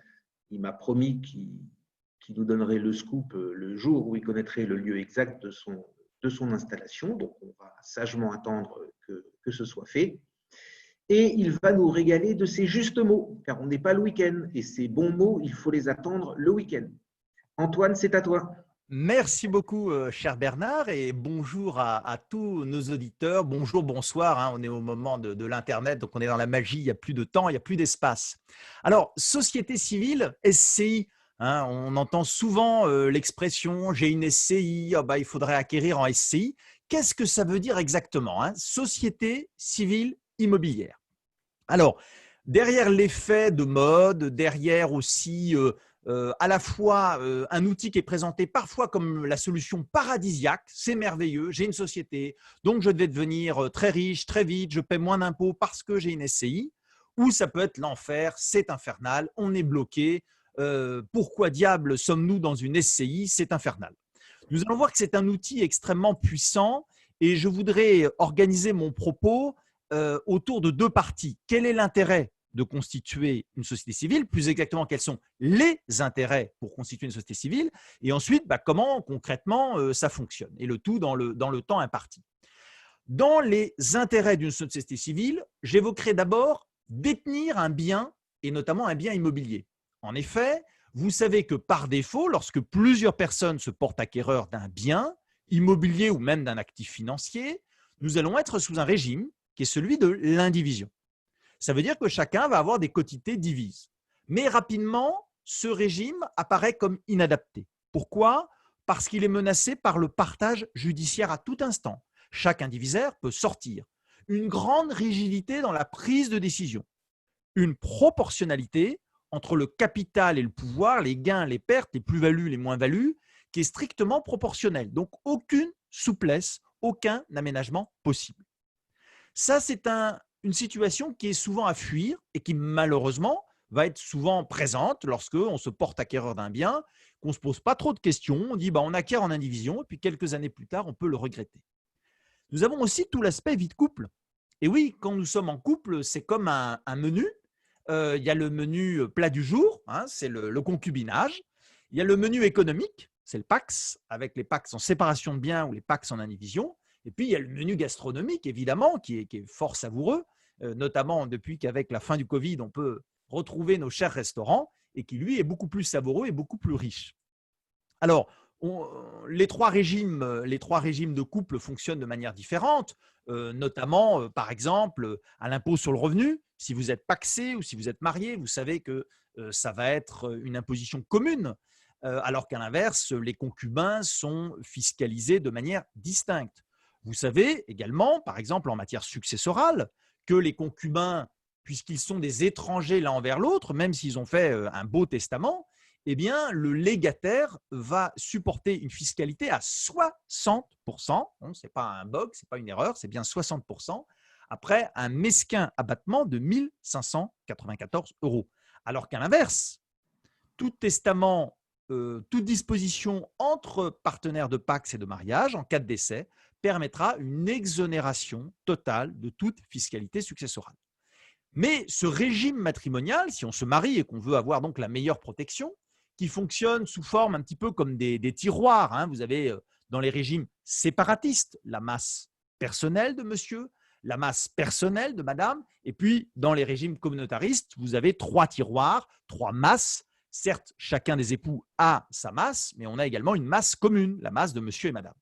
Il m'a promis qu'il nous donnerait le scoop le jour où il connaîtrait le lieu exact de son installation. Donc, on va sagement attendre que ce soit fait. Et il va nous régaler de ses justes mots, car on n'est pas le week-end. Et ces bons mots, il faut les attendre le week-end. Antoine, c'est à toi. Merci beaucoup, cher Bernard, et bonjour à tous nos auditeurs. Bonjour, bonsoir. Hein, on est au moment de l'Internet, donc on est dans la magie. Il n'y a plus de temps, il n'y a plus d'espace. Alors, société civile, SCI. Hein, on entend souvent l'expression « j'ai une SCI, il faudrait acquérir en SCI ». Qu'est-ce que ça veut dire exactement, hein? Société civile immobilière. Alors, derrière l'effet de mode, derrière aussi à la fois un outil qui est présenté parfois comme la solution paradisiaque, c'est merveilleux, j'ai une société, donc je vais devenir très riche, très vite, je paie moins d'impôts parce que j'ai une SCI, ou ça peut être l'enfer, c'est infernal, on est bloqué, pourquoi diable sommes-nous dans une SCI, c'est infernal. Nous allons voir que c'est un outil extrêmement puissant et je voudrais organiser mon propos autour de deux parties. Quel est l'intérêt de constituer une société civile? Plus exactement, quels sont les intérêts pour constituer une société civile? Et ensuite, comment concrètement ça fonctionne? Et le tout dans le temps imparti. Dans les intérêts d'une société civile, j'évoquerai d'abord détenir un bien et notamment un bien immobilier. En effet, vous savez que par défaut, lorsque plusieurs personnes se portent acquéreurs d'un bien immobilier ou même d'un actif financier, nous allons être sous un régime qui est celui de l'indivision. Ça veut dire que chacun va avoir des quotités divises. Mais rapidement, ce régime apparaît comme inadapté. Pourquoi? Parce qu'il est menacé par le partage judiciaire à tout instant. Chaque indivisaire peut sortir. Une grande rigidité dans la prise de décision. Une proportionnalité entre le capital et le pouvoir, les gains, les pertes, les plus-values, les moins-values, qui est strictement proportionnel. Donc, aucune souplesse, aucun aménagement possible. Ça, c'est une situation qui est souvent à fuir et qui, malheureusement, va être souvent présente lorsque on se porte acquéreur d'un bien, qu'on ne se pose pas trop de questions, on dit on acquiert en indivision et puis quelques années plus tard, on peut le regretter. Nous avons aussi tout l'aspect vie de couple. Et oui, quand nous sommes en couple, c'est comme un menu. Il y a le menu plat du jour, c'est le concubinage. Il y a le menu économique, c'est le PAX, avec les PAX en séparation de biens ou les PAX en indivision. Et puis, il y a le menu gastronomique, évidemment, qui est fort savoureux, notamment depuis qu'avec la fin du Covid, on peut retrouver nos chers restaurants et qui, lui, est beaucoup plus savoureux et beaucoup plus riche. Alors, les trois régimes de couple fonctionnent de manière différente, notamment, par exemple, à l'impôt sur le revenu. Si vous êtes pacsé ou si vous êtes marié, vous savez que ça va être une imposition commune, alors qu'à l'inverse, les concubins sont fiscalisés de manière distincte. Vous savez également, par exemple, en matière successorale, que les concubins, puisqu'ils sont des étrangers l'un envers l'autre, même s'ils ont fait un beau testament, eh bien, le légataire va supporter une fiscalité à 60%. Ce n'est pas un bug, ce n'est pas une erreur, c'est bien 60%, après un mesquin abattement de 1 594 €. Alors qu'à l'inverse, tout testament, toute disposition entre partenaires de PACS et de mariage, en cas de décès, permettra une exonération totale de toute fiscalité successorale. Mais ce régime matrimonial, si on se marie et qu'on veut avoir donc la meilleure protection, qui fonctionne sous forme un petit peu comme des tiroirs. Vous avez dans les régimes séparatistes la masse personnelle de monsieur, la masse personnelle de madame, et puis dans les régimes communautaristes, vous avez 3 tiroirs, 3 masses. Certes, chacun des époux a sa masse, mais on a également une masse commune, la masse de monsieur et madame.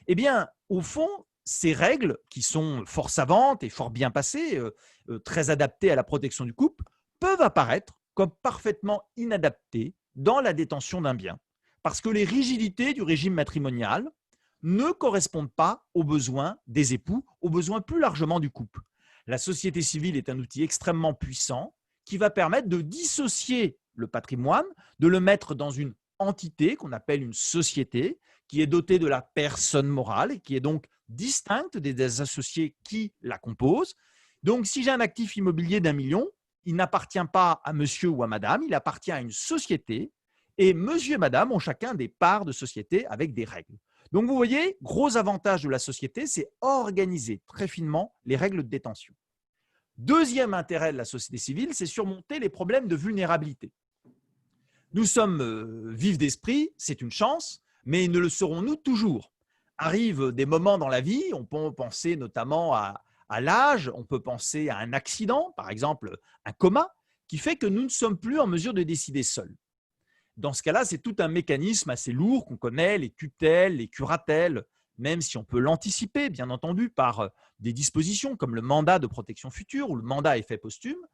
Eh bien, au fond, ces règles, qui sont fort savantes et fort bien passées, très adaptées à la protection du couple, peuvent apparaître comme parfaitement inadaptées dans la détention d'un bien, parce que les rigidités du régime matrimonial ne correspondent pas aux besoins des époux, aux besoins plus largement du couple. La société civile est un outil extrêmement puissant qui va permettre de dissocier le patrimoine, de le mettre dans une entité qu'on appelle une société, qui est dotée de la personne morale et qui est donc distincte des associés qui la composent. Donc, si j'ai un actif immobilier d'1 million, il n'appartient pas à monsieur ou à madame, il appartient à une société et monsieur et madame ont chacun des parts de société avec des règles. Donc, vous voyez, gros avantage de la société, c'est organiser très finement les règles de détention. Deuxième intérêt de la société civile, c'est surmonter les problèmes de vulnérabilité. Nous sommes vifs d'esprit, c'est une chance, mais ne le serons-nous toujours? Arrivent des moments dans la vie, on peut penser notamment à l'âge, on peut penser à un accident, par exemple un coma, qui fait que nous ne sommes plus en mesure de décider seuls. Dans ce cas-là, c'est tout un mécanisme assez lourd qu'on connaît, les tutelles, les curatelles, même si on peut l'anticiper, bien entendu, par des dispositions comme le mandat de protection future ou le mandat à effet posthume.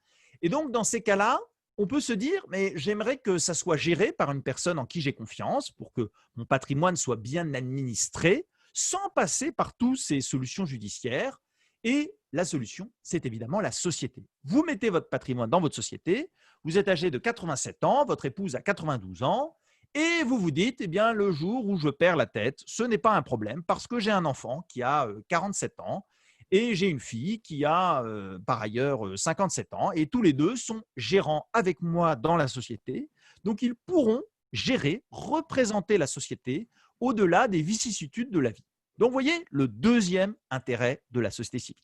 Et donc, dans ces cas-là, on peut se dire, mais j'aimerais que ça soit géré par une personne en qui j'ai confiance pour que mon patrimoine soit bien administré, sans passer par toutes ces solutions judiciaires. Et la solution, c'est évidemment la société. Vous mettez votre patrimoine dans votre société, vous êtes âgé de 87 ans, votre épouse a 92 ans, et vous vous dites, eh bien, le jour où je perds la tête, ce n'est pas un problème parce que j'ai un enfant qui a 47 ans et j'ai une fille qui a par ailleurs 57 ans et tous les deux sont gérants avec moi dans la société. Donc, ils pourront gérer, représenter la société au-delà des vicissitudes de la vie. Donc, vous voyez le deuxième intérêt de la société civile.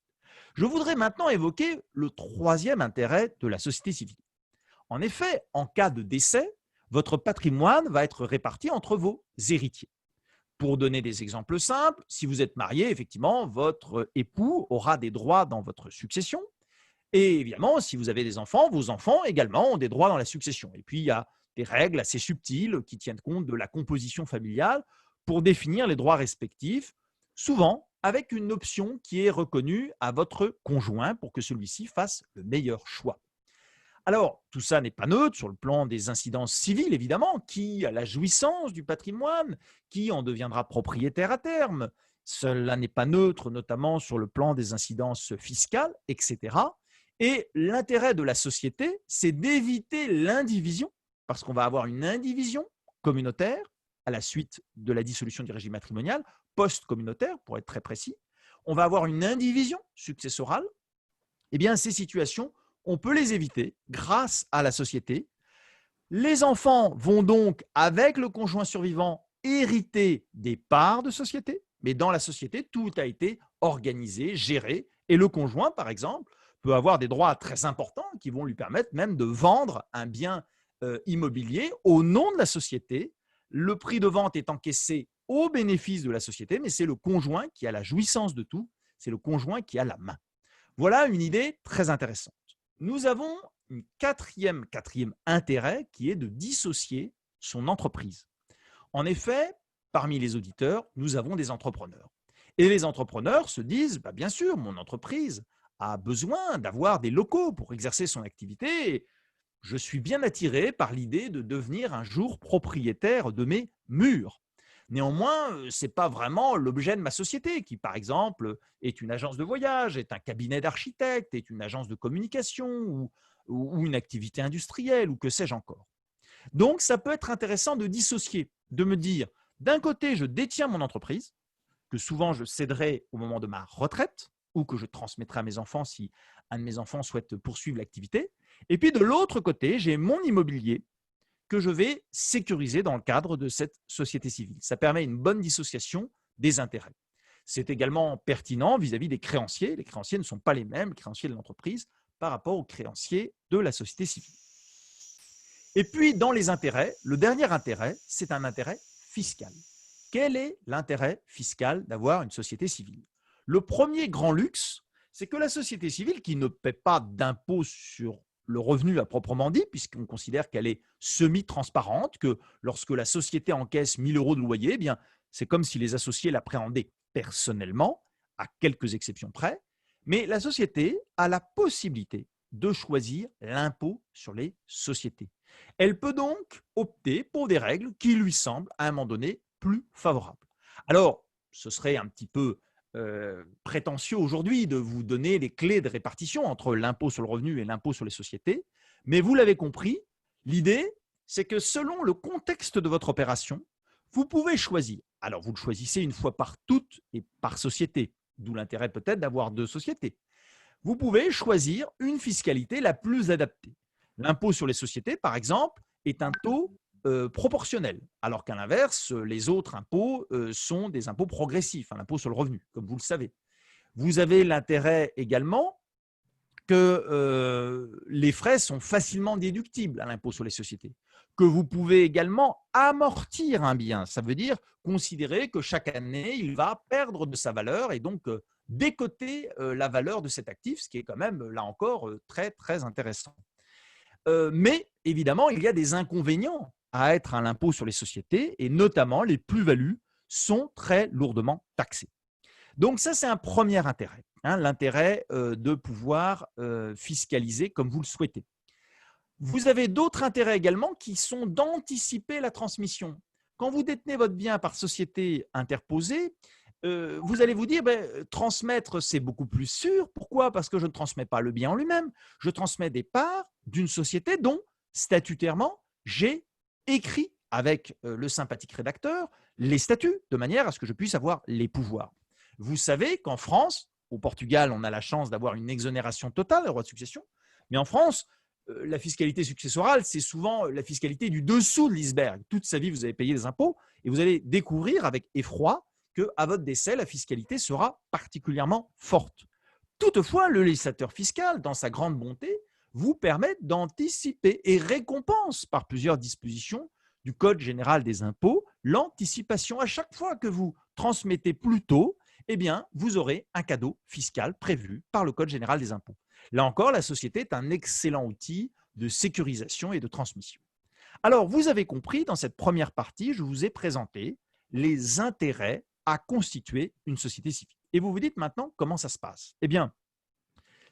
Je voudrais maintenant évoquer le troisième intérêt de la société civile. En effet, en cas de décès, votre patrimoine va être réparti entre vos héritiers. Pour donner des exemples simples, si vous êtes marié, effectivement, votre époux aura des droits dans votre succession. Et évidemment, si vous avez des enfants, vos enfants également ont des droits dans la succession. Et puis, il y a des règles assez subtiles qui tiennent compte de la composition familiale pour définir les droits respectifs, souvent avec une option qui est reconnue à votre conjoint pour que celui-ci fasse le meilleur choix. Alors, tout ça n'est pas neutre sur le plan des incidences civiles, évidemment. Qui a la jouissance du patrimoine? Qui en deviendra propriétaire à terme? Cela n'est pas neutre, notamment sur le plan des incidences fiscales, etc. Et l'intérêt de la société, c'est d'éviter l'indivision, parce qu'on va avoir une indivision communautaire à la suite de la dissolution du régime matrimonial, post-communautaire pour être très précis. On va avoir une indivision successorale. Eh bien, ces situations, on peut les éviter grâce à la société. Les enfants vont donc, avec le conjoint survivant, hériter des parts de société, mais dans la société, tout a été organisé, géré, et le conjoint, par exemple, peut avoir des droits très importants qui vont lui permettre même de vendre un bien immobilier au nom de la société. Le prix de vente est encaissé au bénéfice de la société, mais c'est le conjoint qui a la jouissance de tout, c'est le conjoint qui a la main. Voilà une idée très intéressante. Nous avons un quatrième intérêt qui est de dissocier son entreprise. En effet, parmi les auditeurs, nous avons des entrepreneurs. Et les entrepreneurs se disent, bien sûr, mon entreprise a besoin d'avoir des locaux pour exercer son activité. Je suis bien attiré par l'idée de devenir un jour propriétaire de mes murs. Néanmoins, ce n'est pas vraiment l'objet de ma société, qui, par exemple, est une agence de voyage, est un cabinet d'architecte, est une agence de communication ou une activité industrielle, ou que sais-je encore. Donc, ça peut être intéressant de dissocier, de me dire, d'un côté, je détiens mon entreprise, que souvent je céderai au moment de ma retraite, ou que je transmettrai à mes enfants si un de mes enfants souhaite poursuivre l'activité. Et puis, de l'autre côté, j'ai mon immobilier que je vais sécuriser dans le cadre de cette société civile. Ça permet une bonne dissociation des intérêts. C'est également pertinent vis-à-vis des créanciers. Les créanciers ne sont pas les mêmes, les créanciers de l'entreprise, par rapport aux créanciers de la société civile. Et puis, dans les intérêts, le dernier intérêt, c'est un intérêt fiscal. Quel est l'intérêt fiscal d'avoir une société civile? Le premier grand luxe, c'est que la société civile, qui ne paie pas d'impôt sur le revenu à proprement dit, puisqu'on considère qu'elle est semi-transparente, que lorsque la société encaisse 1 000 € de loyer, eh bien, c'est comme si les associés l'appréhendaient personnellement, à quelques exceptions près, mais la société a la possibilité de choisir l'impôt sur les sociétés. Elle peut donc opter pour des règles qui lui semblent à un moment donné plus favorables. Alors, ce serait un petit peu prétentieux aujourd'hui de vous donner les clés de répartition entre l'impôt sur le revenu et l'impôt sur les sociétés, mais vous l'avez compris, l'idée, c'est que selon le contexte de votre opération, vous pouvez choisir. Alors, vous le choisissez une fois par toutes et par société, d'où l'intérêt peut-être d'avoir 2 sociétés. Vous pouvez choisir une fiscalité la plus adaptée. L'impôt sur les sociétés, par exemple, est un taux proportionnel, alors qu'à l'inverse, les autres impôts sont des impôts progressifs, l'impôt sur le revenu, comme vous le savez. Vous avez l'intérêt également que les frais sont facilement déductibles à l'impôt sur les sociétés, que vous pouvez également amortir un bien. Ça veut dire considérer que chaque année, il va perdre de sa valeur et donc décoter la valeur de cet actif, ce qui est quand même, là encore, très, très intéressant. Mais évidemment, il y a des inconvénients à être à l'impôt sur les sociétés et notamment les plus-values sont très lourdement taxées. Donc ça, c'est un premier intérêt, l'intérêt de pouvoir fiscaliser comme vous le souhaitez. Vous avez d'autres intérêts également qui sont d'anticiper la transmission. Quand vous détenez votre bien par société interposée, vous allez vous dire, transmettre, c'est beaucoup plus sûr. Pourquoi? Parce que je ne transmets pas le bien en lui-même. Je transmets des parts d'une société dont, statutairement, j'ai écrit avec le sympathique rédacteur les statuts, de manière à ce que je puisse avoir les pouvoirs. Vous savez qu'en France, au Portugal, on a la chance d'avoir une exonération totale des droits de succession, mais en France, la fiscalité successorale, c'est souvent la fiscalité du dessous de l'iceberg. Toute sa vie, vous avez payé des impôts et vous allez découvrir avec effroi qu'à votre décès, la fiscalité sera particulièrement forte. Toutefois, le législateur fiscal, dans sa grande bonté, vous permet d'anticiper et récompense par plusieurs dispositions du Code général des impôts l'anticipation. À chaque fois que vous transmettez plus tôt, eh bien, vous aurez un cadeau fiscal prévu par le Code général des impôts. Là encore, la société est un excellent outil de sécurisation et de transmission. Alors, vous avez compris, dans cette première partie, je vous ai présenté les intérêts à constituer une société civile. Et vous vous dites maintenant comment ça se passe? Eh bien,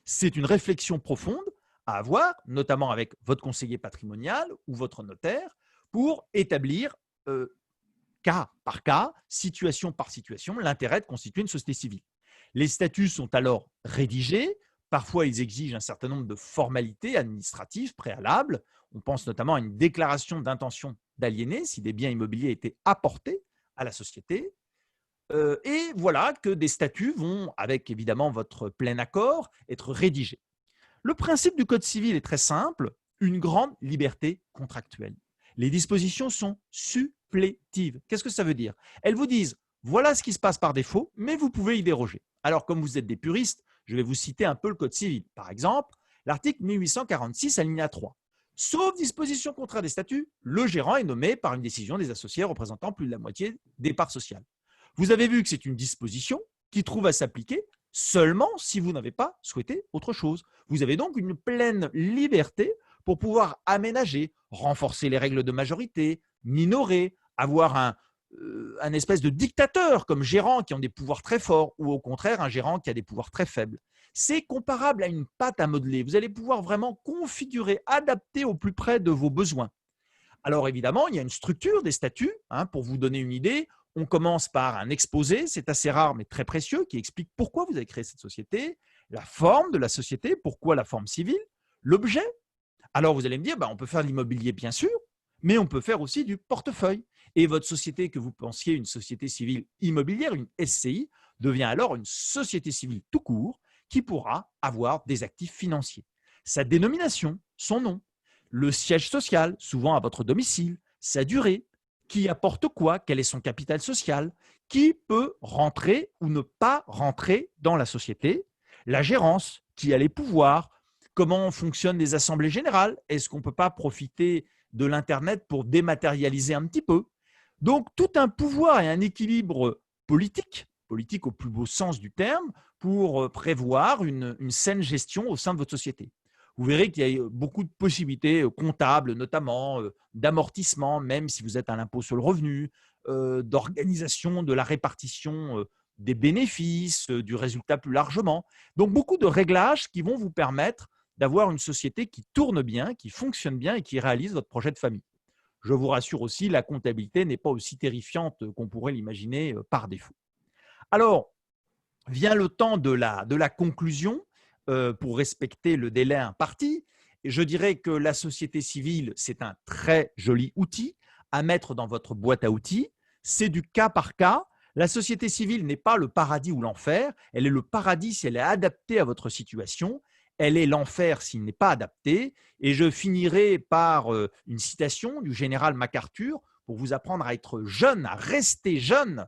c'est une réflexion profonde à avoir, notamment avec votre conseiller patrimonial ou votre notaire, pour établir cas par cas, situation par situation, l'intérêt de constituer une société civile. Les statuts sont alors rédigés Parfois, ils exigent un certain nombre de formalités administratives préalables. On pense notamment à une déclaration d'intention d'aliéner si des biens immobiliers étaient apportés à la société. Et voilà que des statuts vont, avec évidemment votre plein accord, être rédigés. Le principe du Code civil est très simple, une grande liberté contractuelle. Les dispositions sont supplétives. Qu'est-ce que ça veut dire? Elles vous disent, voilà ce qui se passe par défaut, mais vous pouvez y déroger. Alors, comme vous êtes des puristes, je vais vous citer un peu le Code civil. Par exemple, l'article 1846, alinéa 3. Sauf disposition contraire des statuts, le gérant est nommé par une décision des associés représentant plus de la moitié des parts sociales. Vous avez vu que c'est une disposition qui trouve à s'appliquer seulement si vous n'avez pas souhaité autre chose. Vous avez donc une pleine liberté pour pouvoir aménager, renforcer les règles de majorité, minorer, avoir un espèce de dictateur comme gérant qui ont des pouvoirs très forts ou au contraire un gérant qui a des pouvoirs très faibles. C'est comparable à une pâte à modeler. Vous allez pouvoir vraiment configurer, adapter au plus près de vos besoins. Alors évidemment, il y a une structure des statuts. Pour vous donner une idée, on commence par un exposé, c'est assez rare mais très précieux, qui explique pourquoi vous avez créé cette société, la forme de la société, pourquoi la forme civile, l'objet. Alors vous allez me dire, on peut faire de l'immobilier bien sûr, mais on peut faire aussi du portefeuille. Et votre société que vous pensiez une société civile immobilière, une SCI, devient alors une société civile tout court qui pourra avoir des actifs financiers. Sa dénomination, son nom, le siège social, souvent à votre domicile, sa durée, qui apporte quoi, quel est son capital social, qui peut rentrer ou ne pas rentrer dans la société, la gérance, qui a les pouvoirs, comment fonctionnent les assemblées générales, est-ce qu'on ne peut pas profiter de l'Internet pour dématérialiser un petit peu. Donc, tout un pouvoir et un équilibre politique au plus beau sens du terme, pour prévoir une saine gestion au sein de votre société. Vous verrez qu'il y a beaucoup de possibilités comptables, notamment d'amortissement, même si vous êtes à l'impôt sur le revenu, d'organisation de la répartition des bénéfices, du résultat plus largement. Donc, beaucoup de réglages qui vont vous permettre d'avoir une société qui tourne bien, qui fonctionne bien et qui réalise votre projet de famille. Je vous rassure aussi, la comptabilité n'est pas aussi terrifiante qu'on pourrait l'imaginer par défaut. Alors, vient le temps de la conclusion pour respecter le délai imparti. Et je dirais que la société civile, c'est un très joli outil à mettre dans votre boîte à outils. C'est du cas par cas. La société civile n'est pas le paradis ou l'enfer. Elle est le paradis si elle est adaptée à votre situation. Elle est l'enfer s'il n'est pas adapté. Et je finirai par une citation du général MacArthur pour vous apprendre à être jeune, à rester jeune,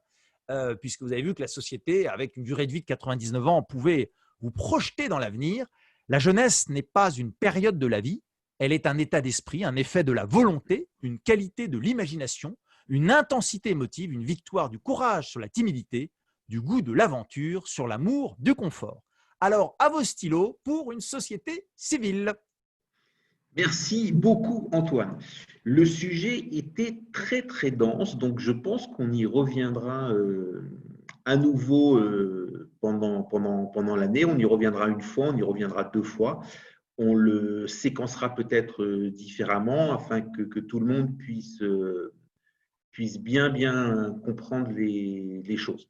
puisque vous avez vu que la société, avec une durée de vie de 99 ans, pouvait vous projeter dans l'avenir. La jeunesse n'est pas une période de la vie, elle est un état d'esprit, un effet de la volonté, une qualité de l'imagination, une intensité émotive, une victoire du courage sur la timidité, du goût de l'aventure sur l'amour du confort. Alors, à vos stylos pour une société civile. Merci beaucoup, Antoine. Le sujet était très, très dense, donc je pense qu'on y reviendra à nouveau pendant l'année. On y reviendra une fois, on y reviendra deux fois. On le séquencera peut-être différemment afin que tout le monde puisse bien comprendre les choses.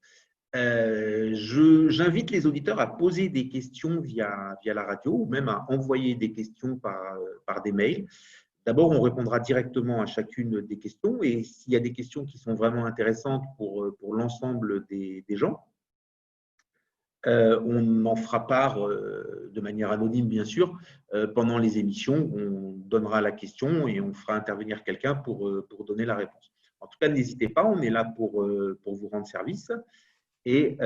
J'invite les auditeurs à poser des questions via la radio ou même à envoyer des questions par des mails. D'abord, on répondra directement à chacune des questions et s'il y a des questions qui sont vraiment intéressantes pour l'ensemble des gens, on en fera part de manière anonyme, bien sûr, pendant les émissions. On donnera la question et on fera intervenir quelqu'un pour donner la réponse. En tout cas, n'hésitez pas, on est là pour vous rendre service. Et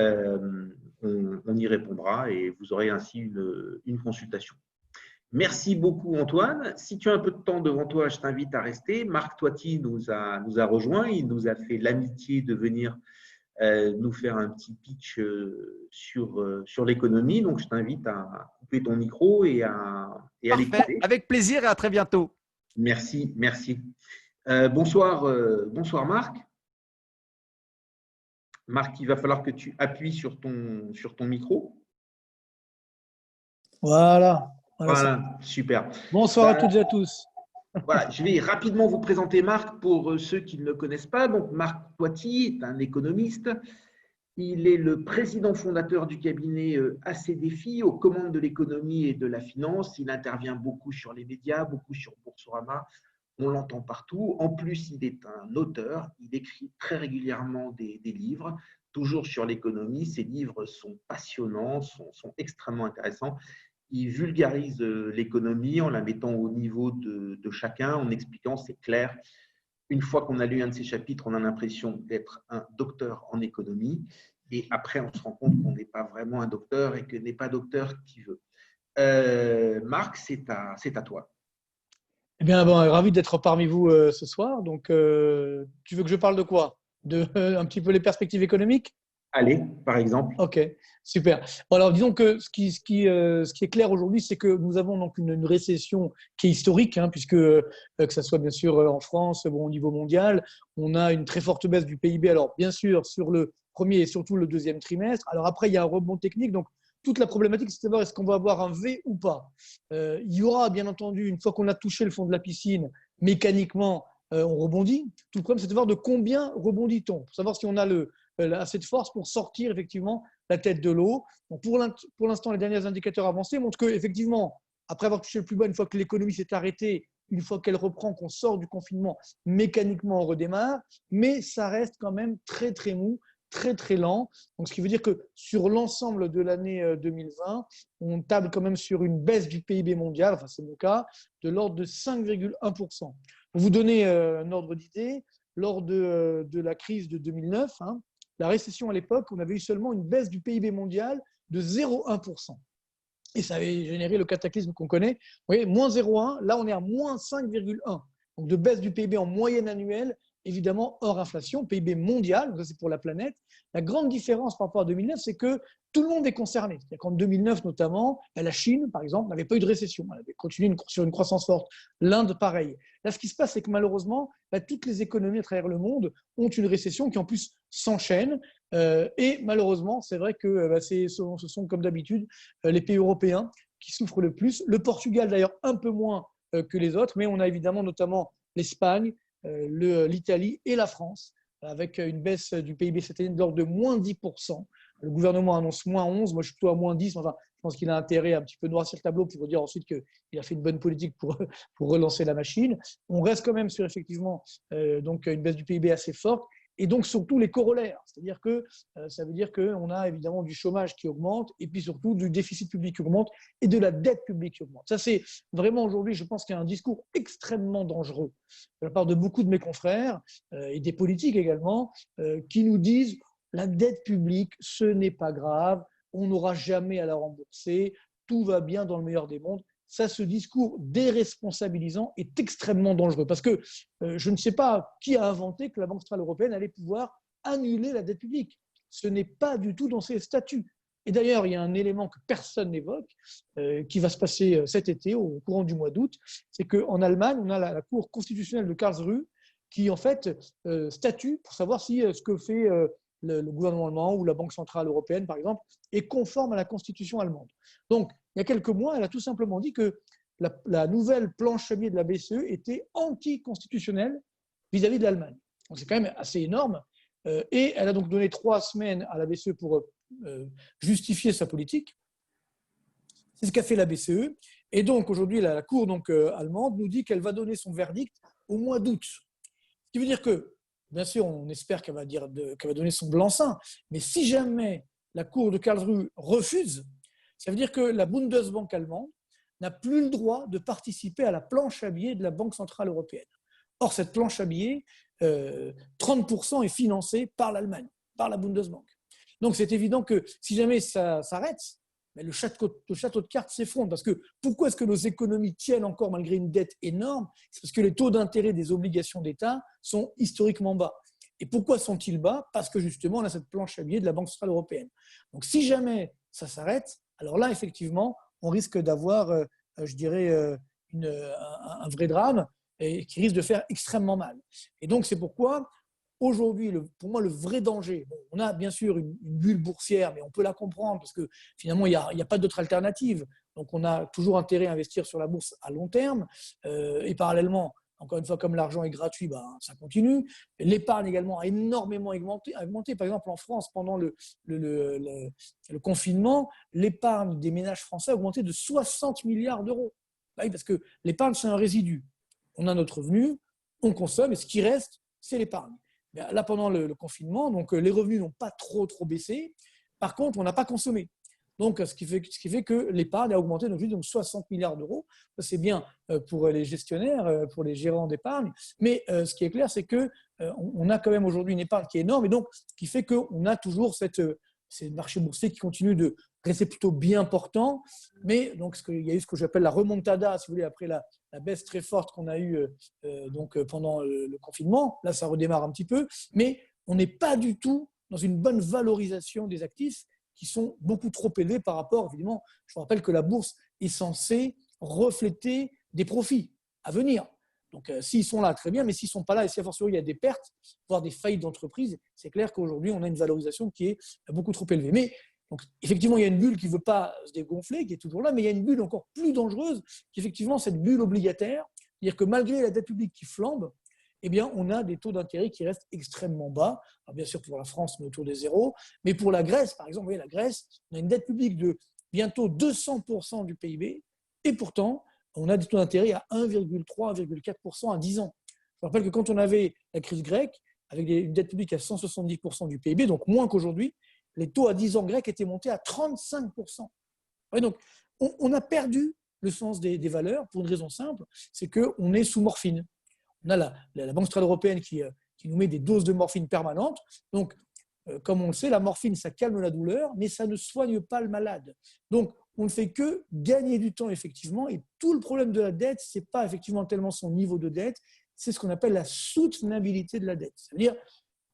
on y répondra et vous aurez ainsi une consultation. Merci beaucoup Antoine. Si tu as un peu de temps devant toi, je t'invite à rester. Marc Toiti nous a rejoint. Il nous a fait l'amitié de venir nous faire un petit pitch sur l'économie. Donc, je t'invite à couper ton micro et à l'écouter. Avec plaisir et à très bientôt. Merci. Bonsoir Marc. Marc, il va falloir que tu appuies sur ton micro. Voilà, super. Bonsoir à toutes et à tous. Voilà, je vais rapidement vous présenter Marc pour ceux qui ne le connaissent pas. Donc, Marc Toiti est un économiste. Il est le président fondateur du cabinet ACDFI, aux commandes de l'économie et de la finance. Il intervient beaucoup sur les médias, beaucoup sur Boursorama. On l'entend partout. En plus, il est un auteur. Il écrit très régulièrement des livres, toujours sur l'économie. Ses livres sont passionnants, sont extrêmement intéressants. Il vulgarise l'économie en la mettant au niveau de chacun, en expliquant, c'est clair. Une fois qu'on a lu un de ses chapitres, on a l'impression d'être un docteur en économie. Et après, on se rend compte qu'on n'est pas vraiment un docteur et que n'est pas docteur qui veut. Marc, c'est à toi. Eh bien, bon, ravi d'être parmi vous ce soir. Donc, tu veux que je parle de quoi? Un petit peu les perspectives économiques? Allez, par exemple. Ok, super. Bon, alors, disons que ce qui est clair aujourd'hui, c'est que nous avons donc une récession qui est historique, hein, puisque que ce soit bien sûr en France, bon, au niveau mondial, on a une très forte baisse du PIB. Alors, bien sûr, sur le premier et surtout le deuxième trimestre. Alors après, il y a un rebond technique. Donc, toute la problématique, c'est de savoir est-ce qu'on va avoir un V ou pas. Il y aura, bien entendu, une fois qu'on a touché le fond de la piscine, mécaniquement, on rebondit. Tout le problème, c'est de voir de combien rebondit-on, pour savoir si on a assez de force pour sortir effectivement la tête de l'eau. Donc pour l'instant, les derniers indicateurs avancés montrent qu'effectivement, après avoir touché le plus bas, une fois que l'économie s'est arrêtée, une fois qu'elle reprend, qu'on sort du confinement, mécaniquement, on redémarre, mais ça reste quand même très, très mou, très, très lent. Donc, ce qui veut dire que sur l'ensemble de l'année 2020, on table quand même sur une baisse du PIB mondial, enfin c'est mon cas, de l'ordre de 5,1%. Pour vous donner un ordre d'idée, lors de la crise de 2009, hein, la récession à l'époque, on avait eu seulement une baisse du PIB mondial de 0,1%. Et ça avait généré le cataclysme qu'on connaît. Vous voyez, moins 0,1, là on est à moins 5,1. Donc de baisse du PIB en moyenne annuelle, évidemment hors inflation, PIB mondial, donc ça c'est pour la planète. La grande différence par rapport à 2009, c'est que tout le monde est concerné. C'est-à-dire qu'en 2009 notamment, la Chine, par exemple, n'avait pas eu de récession. Elle avait continué sur une croissance forte. L'Inde, pareil. Là, ce qui se passe, c'est que malheureusement, toutes les économies à travers le monde ont une récession qui en plus s'enchaîne. Et malheureusement, c'est vrai que ce sont comme d'habitude les pays européens qui souffrent le plus. Le Portugal, d'ailleurs, un peu moins que les autres, mais on a évidemment notamment l'Espagne, l'Italie et la France, avec une baisse du PIB cette année de l'ordre de moins 10%. Le gouvernement annonce moins 11, moi je suis plutôt à moins 10. Enfin, je pense qu'il a intérêt à un petit peu noircir le tableau pour dire ensuite qu'il a fait une bonne politique pour relancer la machine. On reste quand même sur effectivement donc une baisse du PIB assez forte. Et donc surtout les corollaires, c'est-à-dire que ça veut dire qu'on a évidemment du chômage qui augmente et puis surtout du déficit public qui augmente et de la dette publique qui augmente. Ça c'est vraiment aujourd'hui, je pense qu'il y a un discours extrêmement dangereux de la part de beaucoup de mes confrères et des politiques également qui nous disent la dette publique, ce n'est pas grave, on n'aura jamais à la rembourser, tout va bien dans le meilleur des mondes. Ça, ce discours déresponsabilisant est extrêmement dangereux parce que je ne sais pas qui a inventé que la Banque centrale européenne allait pouvoir annuler la dette publique. Ce n'est pas du tout dans ses statuts. Et d'ailleurs, il y a un élément que personne n'évoque qui va se passer cet été, au courant du mois d'août, c'est qu'en Allemagne, on a la Cour constitutionnelle de Karlsruhe qui, en fait, statue pour savoir si ce que fait le gouvernement allemand ou la Banque centrale européenne, par exemple, est conforme à la Constitution allemande. Donc, il y a quelques mois, elle a tout simplement dit que la nouvelle planche à billets de la BCE était anticonstitutionnelle vis-à-vis de l'Allemagne. Donc, c'est quand même assez énorme. Et elle a donc donné 3 semaines à la BCE pour justifier sa politique. C'est ce qu'a fait la BCE. Et donc, aujourd'hui, la Cour allemande nous dit qu'elle va donner son verdict au mois d'août. Ce qui veut dire que, bien sûr, on espère qu'elle va donner son blanc-seing. Mais si jamais la Cour de Karlsruhe refuse, ça veut dire que la Bundesbank allemande n'a plus le droit de participer à la planche à billets de la Banque centrale européenne. Or, cette planche à billets, 30% est financée par l'Allemagne, par la Bundesbank. Donc, c'est évident que si jamais ça s'arrête, le château de cartes s'effondre. Parce que pourquoi est-ce que nos économies tiennent encore malgré une dette énorme? C'est parce que les taux d'intérêt des obligations d'État sont historiquement bas. Et pourquoi sont-ils bas? Parce que justement, on a cette planche à billets de la Banque centrale européenne. Donc, si jamais ça s'arrête, alors là, effectivement, on risque d'avoir, je dirais, un vrai drame et qui risque de faire extrêmement mal. Et donc, c'est pourquoi, aujourd'hui, pour moi, le vrai danger, on a bien sûr une bulle boursière, mais on peut la comprendre parce que finalement, il n'y a pas d'autre alternative. Donc, on a toujours intérêt à investir sur la bourse à long terme. Et parallèlement, Encore une fois, comme l'argent est gratuit, ça continue. L'épargne également a énormément augmenté. Par exemple, en France, pendant le confinement, l'épargne des ménages français a augmenté de 60 milliards d'euros. Oui, parce que l'épargne, c'est un résidu. On a notre revenu, on consomme, et ce qui reste, c'est l'épargne. Là, pendant le confinement, donc, les revenus n'ont pas trop baissé. Par contre, on n'a pas consommé. Donc, ce qui fait que l'épargne a augmenté donc 60 milliards d'euros. C'est bien pour les gestionnaires, pour les gérants d'épargne. Mais ce qui est clair, c'est qu'on a quand même aujourd'hui une épargne qui est énorme et donc qui fait qu'on a toujours ces marchés boursiers qui continuent de rester plutôt bien portants. Mais donc, il y a eu ce que j'appelle la remontada, si vous voulez, après la baisse très forte qu'on a eue pendant le confinement. Là, ça redémarre un petit peu. Mais on n'est pas du tout dans une bonne valorisation des actifs qui sont beaucoup trop élevés par rapport, évidemment, je vous rappelle que la bourse est censée refléter des profits à venir. Donc, s'ils sont là, très bien, mais s'ils ne sont pas là, et si à fortiori il y a des pertes, voire des faillites d'entreprises, c'est clair qu'aujourd'hui, on a une valorisation qui est beaucoup trop élevée. Mais donc, effectivement, il y a une bulle qui ne veut pas se dégonfler, qui est toujours là, mais il y a une bulle encore plus dangereuse, qui est effectivement cette bulle obligataire, c'est-à-dire que malgré la dette publique qui flambe, eh bien, on a des taux d'intérêt qui restent extrêmement bas. Alors, bien sûr, pour la France, on est autour des zéros. Mais pour la Grèce, par exemple, vous voyez, la Grèce, on a une dette publique de bientôt 200% du PIB. Et pourtant, on a des taux d'intérêt à 1,3, 1,4% à 10 ans. Je rappelle que quand on avait la crise grecque, avec une dette publique à 170% du PIB, donc moins qu'aujourd'hui, les taux à 10 ans grecs étaient montés à 35%. Ouais, donc, on a perdu le sens des valeurs pour une raison simple, c'est qu'on est sous morphine. On a la Banque centrale européenne qui nous met des doses de morphine permanentes. Donc, comme on le sait, la morphine, ça calme la douleur, mais ça ne soigne pas le malade. Donc, on ne fait que gagner du temps, effectivement. Et tout le problème de la dette, ce n'est pas effectivement tellement son niveau de dette, c'est ce qu'on appelle la soutenabilité de la dette. C'est-à-dire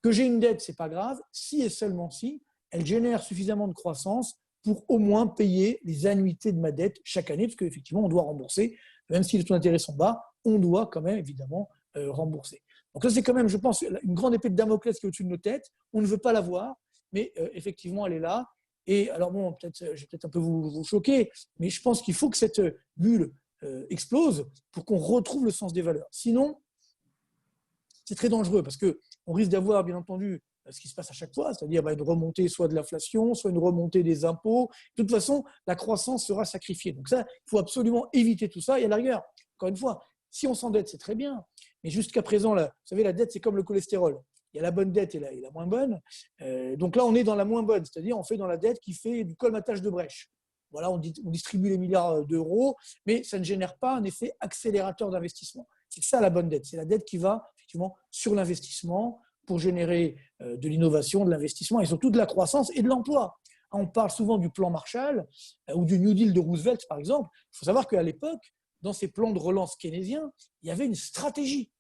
que j'ai une dette, ce n'est pas grave, si et seulement si elle génère suffisamment de croissance pour au moins payer les annuités de ma dette chaque année, parce qu'effectivement, on doit rembourser, même si les taux d'intérêt sont bas, on doit quand même évidemment rembourser. Donc ça, c'est quand même, je pense, une grande épée de Damoclès qui est au-dessus de nos têtes. On ne veut pas la voir, mais effectivement, elle est là. Et alors bon, je vais peut-être un peu vous choquer, mais je pense qu'il faut que cette bulle explose pour qu'on retrouve le sens des valeurs. Sinon, c'est très dangereux parce qu'on risque d'avoir, bien entendu, ce qui se passe à chaque fois, c'est-à-dire une remontée soit de l'inflation, soit une remontée des impôts. De toute façon, la croissance sera sacrifiée. Donc ça, il faut absolument éviter tout ça. Et à la rigueur, encore une fois, si on s'endette, c'est très bien. Mais jusqu'à présent, vous savez, la dette, c'est comme le cholestérol. Il y a la bonne dette et la moins bonne. Donc là, on est dans la moins bonne, c'est-à-dire on fait dans la dette qui fait du colmatage de brèche. Voilà, on distribue les milliards d'euros, mais ça ne génère pas un effet accélérateur d'investissement. C'est ça la bonne dette. C'est la dette qui va effectivement sur l'investissement pour générer de l'innovation, de l'investissement et surtout de la croissance et de l'emploi. On parle souvent du plan Marshall ou du New Deal de Roosevelt, par exemple. Il faut savoir qu'à l'époque, dans ces plans de relance keynésiens, il y avait une stratégie.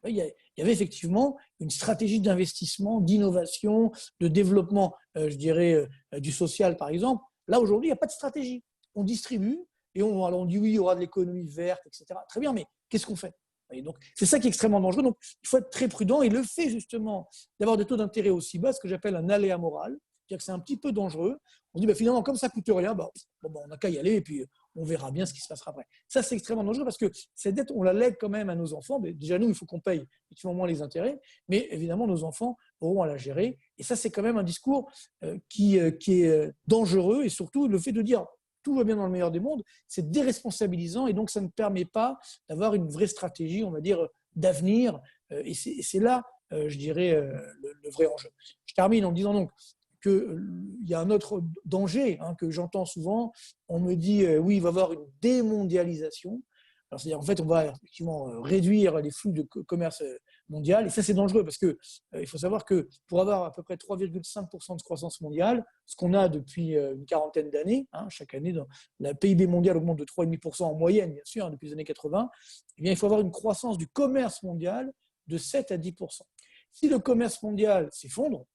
Il y avait effectivement une stratégie d'investissement, d'innovation, de développement, je dirais, du social, par exemple. Là, aujourd'hui, il n'y a pas de stratégie. On distribue et on dit oui, il y aura de l'économie verte, etc. Très bien, mais qu'est-ce qu'on fait ? Et donc, c'est ça qui est extrêmement dangereux. Donc, il faut être très prudent. Et le fait, justement, d'avoir des taux d'intérêt aussi bas, ce que j'appelle un aléa moral, c'est-à-dire que c'est un petit peu dangereux. On dit, finalement, comme ça ne coûte rien, on n'a qu'à y aller et puis on verra bien ce qui se passera après. Ça, c'est extrêmement dangereux parce que cette dette, on la lègue quand même à nos enfants. Mais déjà, nous, il faut qu'on paye effectivement moins les intérêts. Mais évidemment, nos enfants auront à la gérer. Et ça, c'est quand même un discours qui est dangereux. Et surtout, le fait de dire tout va bien dans le meilleur des mondes, c'est déresponsabilisant. Et donc, ça ne permet pas d'avoir une vraie stratégie, on va dire, d'avenir. Et c'est là, je dirais, le vrai enjeu. Je termine en disant donc qu'il y a un autre danger que j'entends souvent. On me dit, oui, il va y avoir une démondialisation. Alors, c'est-à-dire, en fait, on va effectivement réduire les flux de commerce mondial. Et ça, c'est dangereux parce qu'il faut savoir que pour avoir à peu près 3,5% de croissance mondiale, ce qu'on a depuis une quarantaine d'années, chaque année, la PIB mondial augmente de 3,5% en moyenne, bien sûr, depuis les années 80, eh bien, il faut avoir une croissance du commerce mondial de 7 à 10%. Si le commerce mondial s'effondre,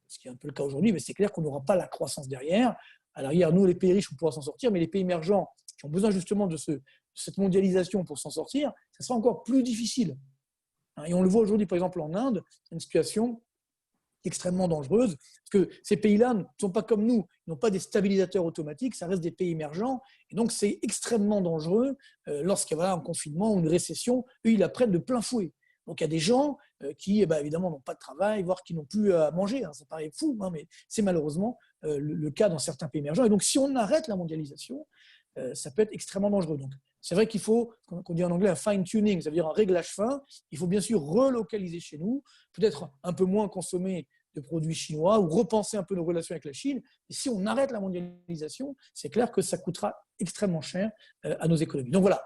ce qui est un peu le cas aujourd'hui, mais c'est clair qu'on n'aura pas la croissance derrière. À l'arrière, nous, les pays riches, on pourra s'en sortir, mais les pays émergents qui ont besoin justement de cette mondialisation pour s'en sortir, ça sera encore plus difficile. Et on le voit aujourd'hui, par exemple, en Inde, une situation extrêmement dangereuse, parce que ces pays-là ne sont pas comme nous, ils n'ont pas des stabilisateurs automatiques, ça reste des pays émergents, et donc c'est extrêmement dangereux lorsqu'il y a un confinement ou une récession, eux, ils la prennent de plein fouet. Donc il y a des gens qui, évidemment, n'ont pas de travail, voire qui n'ont plus à manger, ça paraît fou, mais c'est malheureusement le cas dans certains pays émergents. Et donc si on arrête la mondialisation, ça peut être extrêmement dangereux. Donc, c'est vrai qu'il faut, qu'on dit en anglais, un fine-tuning, ça veut dire un réglage fin. Il faut bien sûr relocaliser chez nous, peut-être un peu moins consommer de produits chinois ou repenser un peu nos relations avec la Chine. Et si on arrête la mondialisation, c'est clair que ça coûtera extrêmement cher à nos économies. Donc voilà,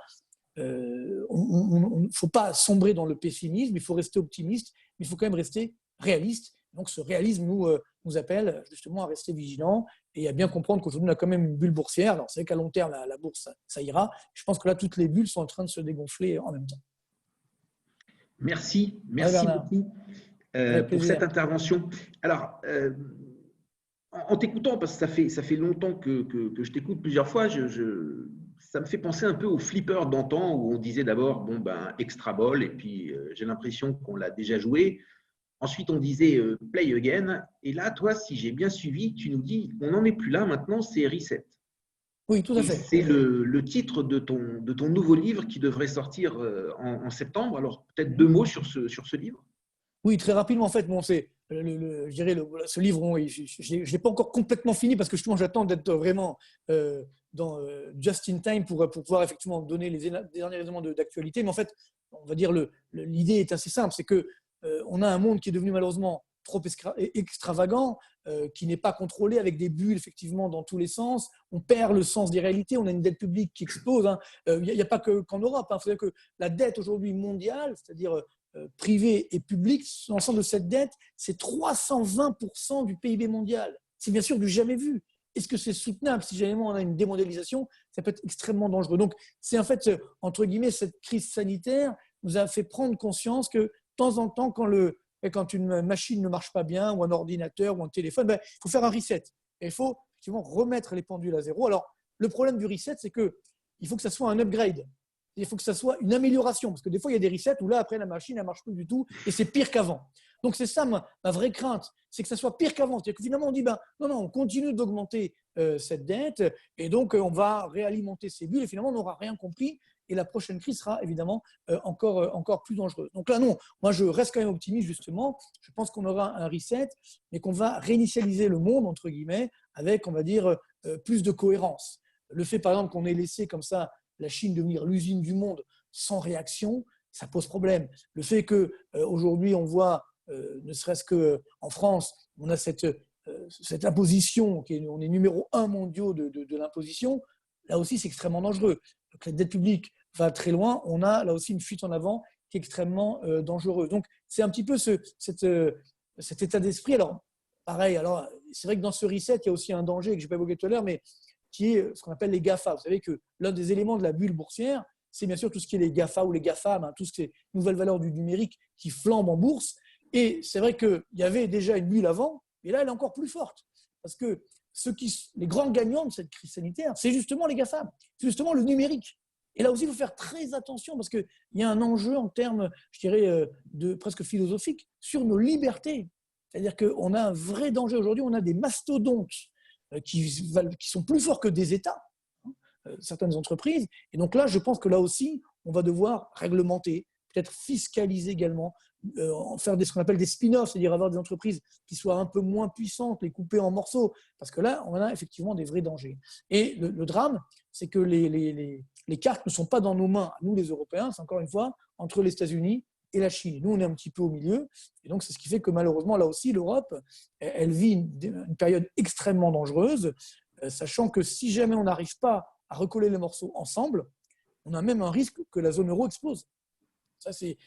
il ne faut pas sombrer dans le pessimisme, il faut rester optimiste, mais il faut quand même rester réaliste. Donc ce réalisme nous appelle justement à rester vigilants et à bien comprendre qu'aujourd'hui on a quand même une bulle boursière. Alors c'est vrai qu'à long terme la bourse ça ira. Je pense que là toutes les bulles sont en train de se dégonfler en même temps. Merci beaucoup pour cette intervention. Alors en t'écoutant, parce que ça fait longtemps que je t'écoute plusieurs fois, ça me fait penser un peu aux flippers d'antan où on disait d'abord extra ball et puis j'ai l'impression qu'on l'a déjà joué. Ensuite, on disait play again. Et là, toi, si j'ai bien suivi, tu nous dis on n'en est plus là maintenant, c'est reset. Oui, tout à fait. C'est le titre de ton nouveau livre qui devrait sortir en septembre. Alors, peut-être 2 mots sur ce livre. Oui, très rapidement. En fait, c'est je dirais ce livre, je ne l'ai pas encore complètement fini parce que justement, j'attends d'être vraiment dans just in time pour pouvoir effectivement donner les derniers éléments d'actualité. Mais en fait, on va dire l'idée est assez simple, c'est que on a un monde qui est devenu malheureusement trop extravagant, qui n'est pas contrôlé, avec des bulles effectivement dans tous les sens. On perd le sens des réalités, on a une dette publique qui explose. Il n'y a pas qu'en Europe. Il faut dire que la dette aujourd'hui mondiale, c'est-à-dire privée et publique, l'ensemble de cette dette, c'est 320% du PIB mondial. C'est bien sûr du jamais vu. Est-ce que c'est soutenable si jamais on a une démondialisation? Ça peut être extrêmement dangereux. Donc, c'est en fait, entre guillemets, cette crise sanitaire nous a fait prendre conscience que de temps en temps, quand une machine ne marche pas bien, ou un ordinateur, ou un téléphone, il faut faire un reset. Et il faut effectivement remettre les pendules à zéro. Alors, le problème du reset, c'est qu'il faut que ça soit un upgrade. Il faut que ça soit une amélioration. Parce que des fois, il y a des resets où là, après, la machine, elle ne marche plus du tout et c'est pire qu'avant. Donc, c'est ça ma vraie crainte, c'est que ça soit pire qu'avant. C'est-à-dire que finalement, on dit, non, on continue d'augmenter cette dette et donc on va réalimenter ces bulles et finalement, on n'aura rien compris. Et la prochaine crise sera évidemment encore plus dangereuse. Donc là, non, moi je reste quand même optimiste justement. Je pense qu'on aura un reset, mais qu'on va réinitialiser le monde, entre guillemets, avec, on va dire, plus de cohérence. Le fait, par exemple, qu'on ait laissé comme ça la Chine devenir l'usine du monde sans réaction, ça pose problème. Le fait qu'aujourd'hui, on voit, ne serait-ce qu'en France, on a cette imposition, on est numéro 1 mondial de l'imposition, là aussi, c'est extrêmement dangereux. Donc, la dette publique va très loin. On a là aussi une fuite en avant qui est extrêmement dangereuse. Donc, c'est un petit peu cet état d'esprit. Alors, pareil, c'est vrai que dans ce reset, il y a aussi un danger que je n'ai pas évoqué tout à l'heure, mais qui est ce qu'on appelle les GAFA. Vous savez que l'un des éléments de la bulle boursière, c'est bien sûr tout ce qui est les GAFA ou les GAFAM, tout ce qui est nouvelles valeurs du numérique qui flambent en bourse. Et c'est vrai qu'il y avait déjà une bulle avant, mais là, elle est encore plus forte. Parce que les grands gagnants de cette crise sanitaire, c'est justement les GAFAM, c'est justement le numérique. Et là aussi, il faut faire très attention parce qu'il y a un enjeu en termes, je dirais, presque philosophiques sur nos libertés. C'est-à-dire qu'on a un vrai danger aujourd'hui, on a des mastodontes qui sont plus forts que des États, certaines entreprises. Et donc là, je pense que là aussi, on va devoir réglementer, peut-être fiscaliser également, faire ce qu'on appelle des spin-offs, c'est-à-dire avoir des entreprises qui soient un peu moins puissantes, les couper en morceaux, parce que là, on a effectivement des vrais dangers. Et le drame, c'est que les cartes ne sont pas dans nos mains, nous les Européens, c'est encore une fois entre les États-Unis et la Chine. Nous, on est un petit peu au milieu, et donc c'est ce qui fait que malheureusement, là aussi, l'Europe, elle vit une période extrêmement dangereuse, sachant que si jamais on n'arrive pas à recoller les morceaux ensemble, on a même un risque que la zone euro explose. Ça, c'est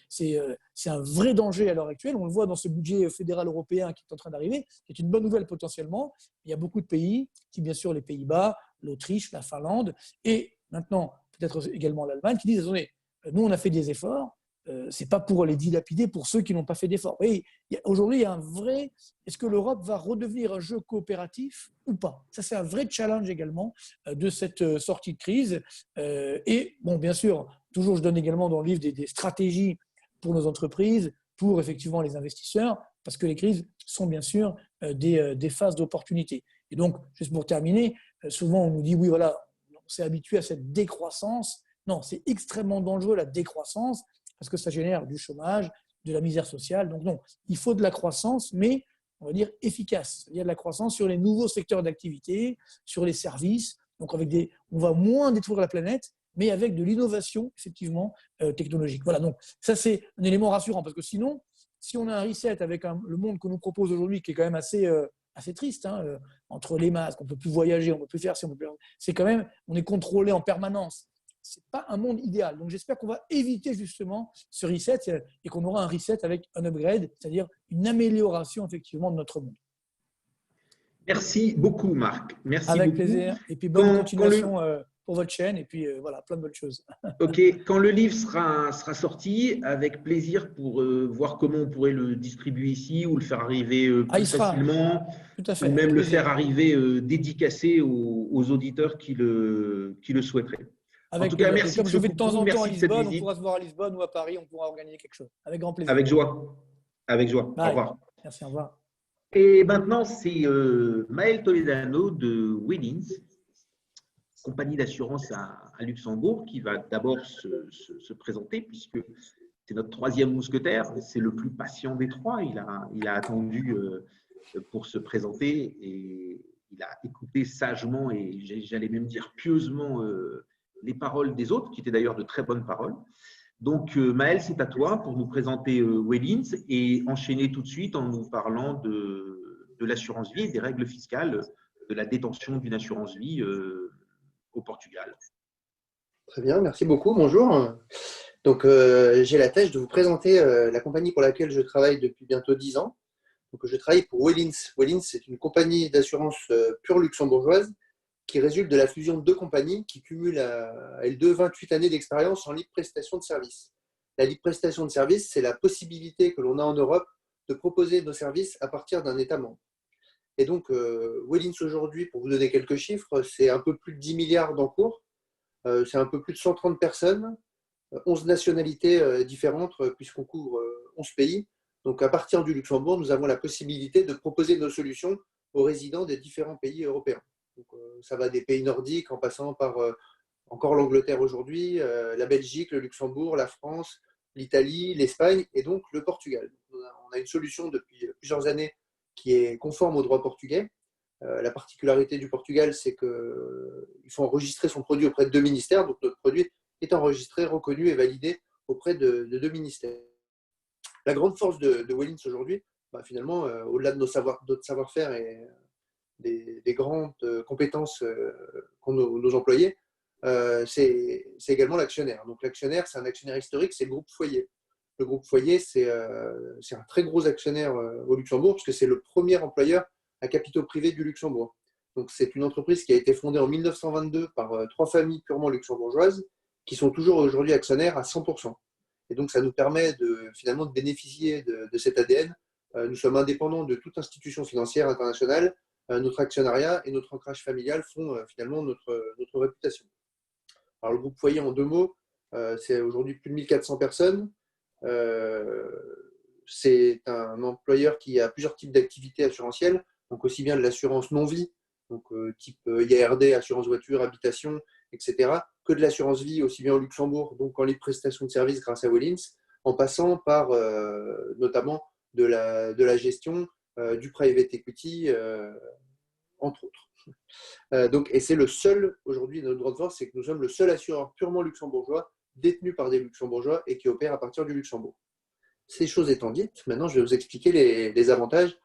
un vrai danger à l'heure actuelle. On le voit dans ce budget fédéral européen qui est en train d'arriver, qui est une bonne nouvelle potentiellement. Il y a beaucoup de pays, qui bien sûr les Pays-Bas, l'Autriche, la Finlande, et maintenant peut-être également l'Allemagne, qui disent, attendez, nous on a fait des efforts, ce n'est pas pour les dilapider pour ceux qui n'ont pas fait d'efforts. Aujourd'hui, il y a un vrai… Est-ce que l'Europe va redevenir un jeu coopératif ou pas? Ça, c'est un vrai challenge également de cette sortie de crise. Et bon, bien sûr, toujours, je donne également dans le livre des stratégies pour nos entreprises, pour effectivement les investisseurs, parce que les crises sont bien sûr des phases d'opportunité. Et donc, juste pour terminer, souvent on nous dit, oui, voilà, on s'est habitué à cette décroissance. Non, c'est extrêmement dangereux la décroissance, parce que ça génère du chômage, de la misère sociale. Donc non, il faut de la croissance, mais on va dire efficace. C'est-à-dire de la croissance sur les nouveaux secteurs d'activité, sur les services. Donc on va moins détruire la planète, mais avec de l'innovation, effectivement, technologique. Voilà, donc ça c'est un élément rassurant, parce que sinon, si on a un reset avec le monde que nous propose aujourd'hui, qui est quand même assez triste, hein, entre les masques, on ne peut plus voyager, on ne peut plus faire, c'est quand même, on est contrôlé en permanence. Ce n'est pas un monde idéal. Donc, j'espère qu'on va éviter justement ce reset et qu'on aura un reset avec un upgrade, c'est-à-dire une amélioration effectivement de notre monde. Merci beaucoup, Marc. Merci avec beaucoup. Plaisir. Et puis, bonne continuation pour votre chaîne. Et puis, voilà, plein de bonnes choses. OK. Quand le livre sera sorti, avec plaisir pour voir comment on pourrait le distribuer ici ou le faire arriver plus facilement. Tout à fait, ou même le faire arriver dédicacé aux auditeurs qui le souhaiteraient. Avec en tout cas, merci. Comme je vais de temps en temps à Lisbonne, on pourra se voir à Lisbonne ou à Paris, on pourra organiser quelque chose. Avec grand plaisir. Avec joie. Avec joie. Bye. Au revoir. Merci, au revoir. Et maintenant, c'est Maël Toledano de Willins, compagnie d'assurance à Luxembourg, qui va d'abord se présenter, puisque c'est notre troisième mousquetaire. C'est le plus patient des trois. Il a attendu pour se présenter et il a écouté sagement et j'allais même dire pieusement les paroles des autres, qui étaient d'ailleurs de très bonnes paroles. Donc, Maël, c'est à toi pour nous présenter Willins et enchaîner tout de suite en nous parlant de l'assurance vie et des règles fiscales de la détention d'une assurance vie au Portugal. Très bien, merci beaucoup. Bonjour. Donc, j'ai la tâche de vous présenter la compagnie pour laquelle je travaille depuis bientôt 10 ans. Donc, je travaille pour Willins. Willins, c'est une compagnie d'assurance pure luxembourgeoise qui résulte de la fusion de deux compagnies qui cumulent à elles deux 28 années d'expérience en libre prestation de services. La libre prestation de services, c'est la possibilité que l'on a en Europe de proposer nos services à partir d'un État membre. Et donc, Willins aujourd'hui, pour vous donner quelques chiffres, c'est un peu plus de 10 milliards d'encours, c'est un peu plus de 130 personnes, 11 nationalités différentes puisqu'on couvre 11 pays. Donc, à partir du Luxembourg, nous avons la possibilité de proposer nos solutions aux résidents des différents pays européens. Donc, ça va des pays nordiques en passant par encore l'Angleterre aujourd'hui, la Belgique, le Luxembourg, la France, l'Italie, l'Espagne et donc le Portugal. On a une solution depuis plusieurs années qui est conforme au droit portugais. La particularité du Portugal, c'est qu'il faut enregistrer son produit auprès de deux ministères. Donc, notre produit est enregistré, reconnu et validé auprès de deux ministères. La grande force de Willins aujourd'hui, finalement, au-delà de notre savoir-faire et des grandes compétences qu'ont nos employés, c'est également l'actionnaire. Donc, l'actionnaire, c'est un actionnaire historique, c'est le groupe Foyer. Le groupe Foyer, c'est un très gros actionnaire au Luxembourg, puisque c'est le premier employeur à capitaux privés du Luxembourg. Donc, c'est une entreprise qui a été fondée en 1922 par trois familles purement luxembourgeoises qui sont toujours aujourd'hui actionnaires à 100%. Et donc, ça nous permet finalement de bénéficier de cet ADN. Nous sommes indépendants de toute institution financière internationale. Notre actionnariat et notre ancrage familial font finalement notre réputation. Alors, le groupe Foyer, en deux mots, c'est aujourd'hui plus de 1400 personnes. C'est un employeur qui a plusieurs types d'activités assurantielles, donc aussi bien de l'assurance non-vie, donc type IARD, assurance voiture, habitation, etc., que de l'assurance vie, aussi bien au Luxembourg, donc en libre prestation de services grâce à Willins, en passant par notamment de la gestion, du private equity, entre autres. Et c'est le seul, aujourd'hui, notre droit de force, c'est que nous sommes le seul assureur purement luxembourgeois, détenu par des luxembourgeois et qui opère à partir du Luxembourg. Ces choses étant dites, maintenant je vais vous expliquer les avantages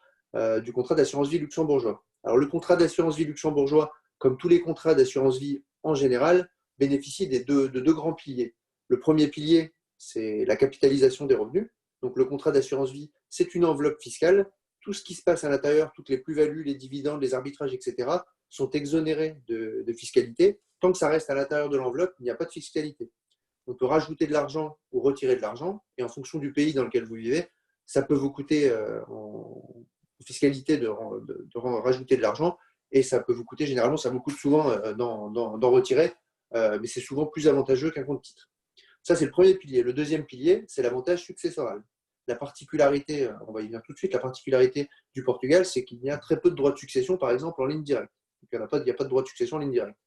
du contrat d'assurance vie luxembourgeois. Alors, le contrat d'assurance vie luxembourgeois, comme tous les contrats d'assurance vie en général, bénéficie de deux grands piliers. Le premier pilier, c'est la capitalisation des revenus. Donc, le contrat d'assurance vie, c'est une enveloppe fiscale. Tout ce qui se passe à l'intérieur, toutes les plus-values, les dividendes, les arbitrages, etc., sont exonérés de fiscalité. Tant que ça reste à l'intérieur de l'enveloppe, il n'y a pas de fiscalité. On peut rajouter de l'argent ou retirer de l'argent. Et en fonction du pays dans lequel vous vivez, ça peut vous coûter en fiscalité de rajouter de l'argent. Et ça peut vous coûter, généralement, ça vous coûte souvent d'en retirer. Mais c'est souvent plus avantageux qu'un compte titre. Ça, c'est le premier pilier. Le deuxième pilier, c'est l'avantage successoral. la particularité, on va y venir tout de suite, la particularité du Portugal, c'est qu'il y a très peu de droits de succession, par exemple, en ligne directe. Donc, il n'y a pas de droit de succession en ligne directe.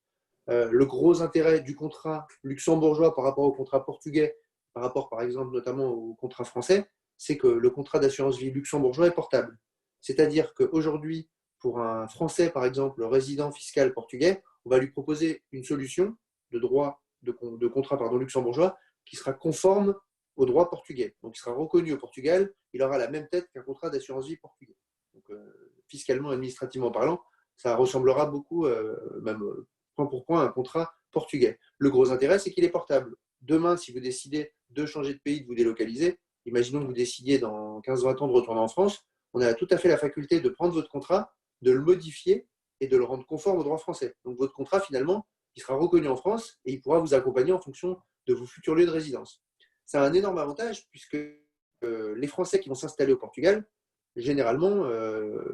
Le gros intérêt du contrat luxembourgeois par rapport au contrat portugais, par rapport, par exemple, notamment au contrat français, c'est que le contrat d'assurance vie luxembourgeois est portable. C'est-à-dire qu'aujourd'hui, pour un Français, par exemple, résident fiscal portugais, on va lui proposer une solution de droit de contrat luxembourgeois qui sera conforme au droit portugais. Donc, il sera reconnu au Portugal, il aura la même tête qu'un contrat d'assurance vie portugais. Donc, fiscalement et administrativement parlant, ça ressemblera beaucoup, même point pour point, à un contrat portugais. Le gros intérêt, c'est qu'il est portable. Demain, si vous décidez de changer de pays, de vous délocaliser, imaginons que vous décidiez dans 15-20 ans de retourner en France, on a tout à fait la faculté de prendre votre contrat, de le modifier et de le rendre conforme au droit français. Donc, votre contrat, finalement, il sera reconnu en France et il pourra vous accompagner en fonction de vos futurs lieux de résidence. Ça a un énorme avantage puisque les Français qui vont s'installer au Portugal, généralement,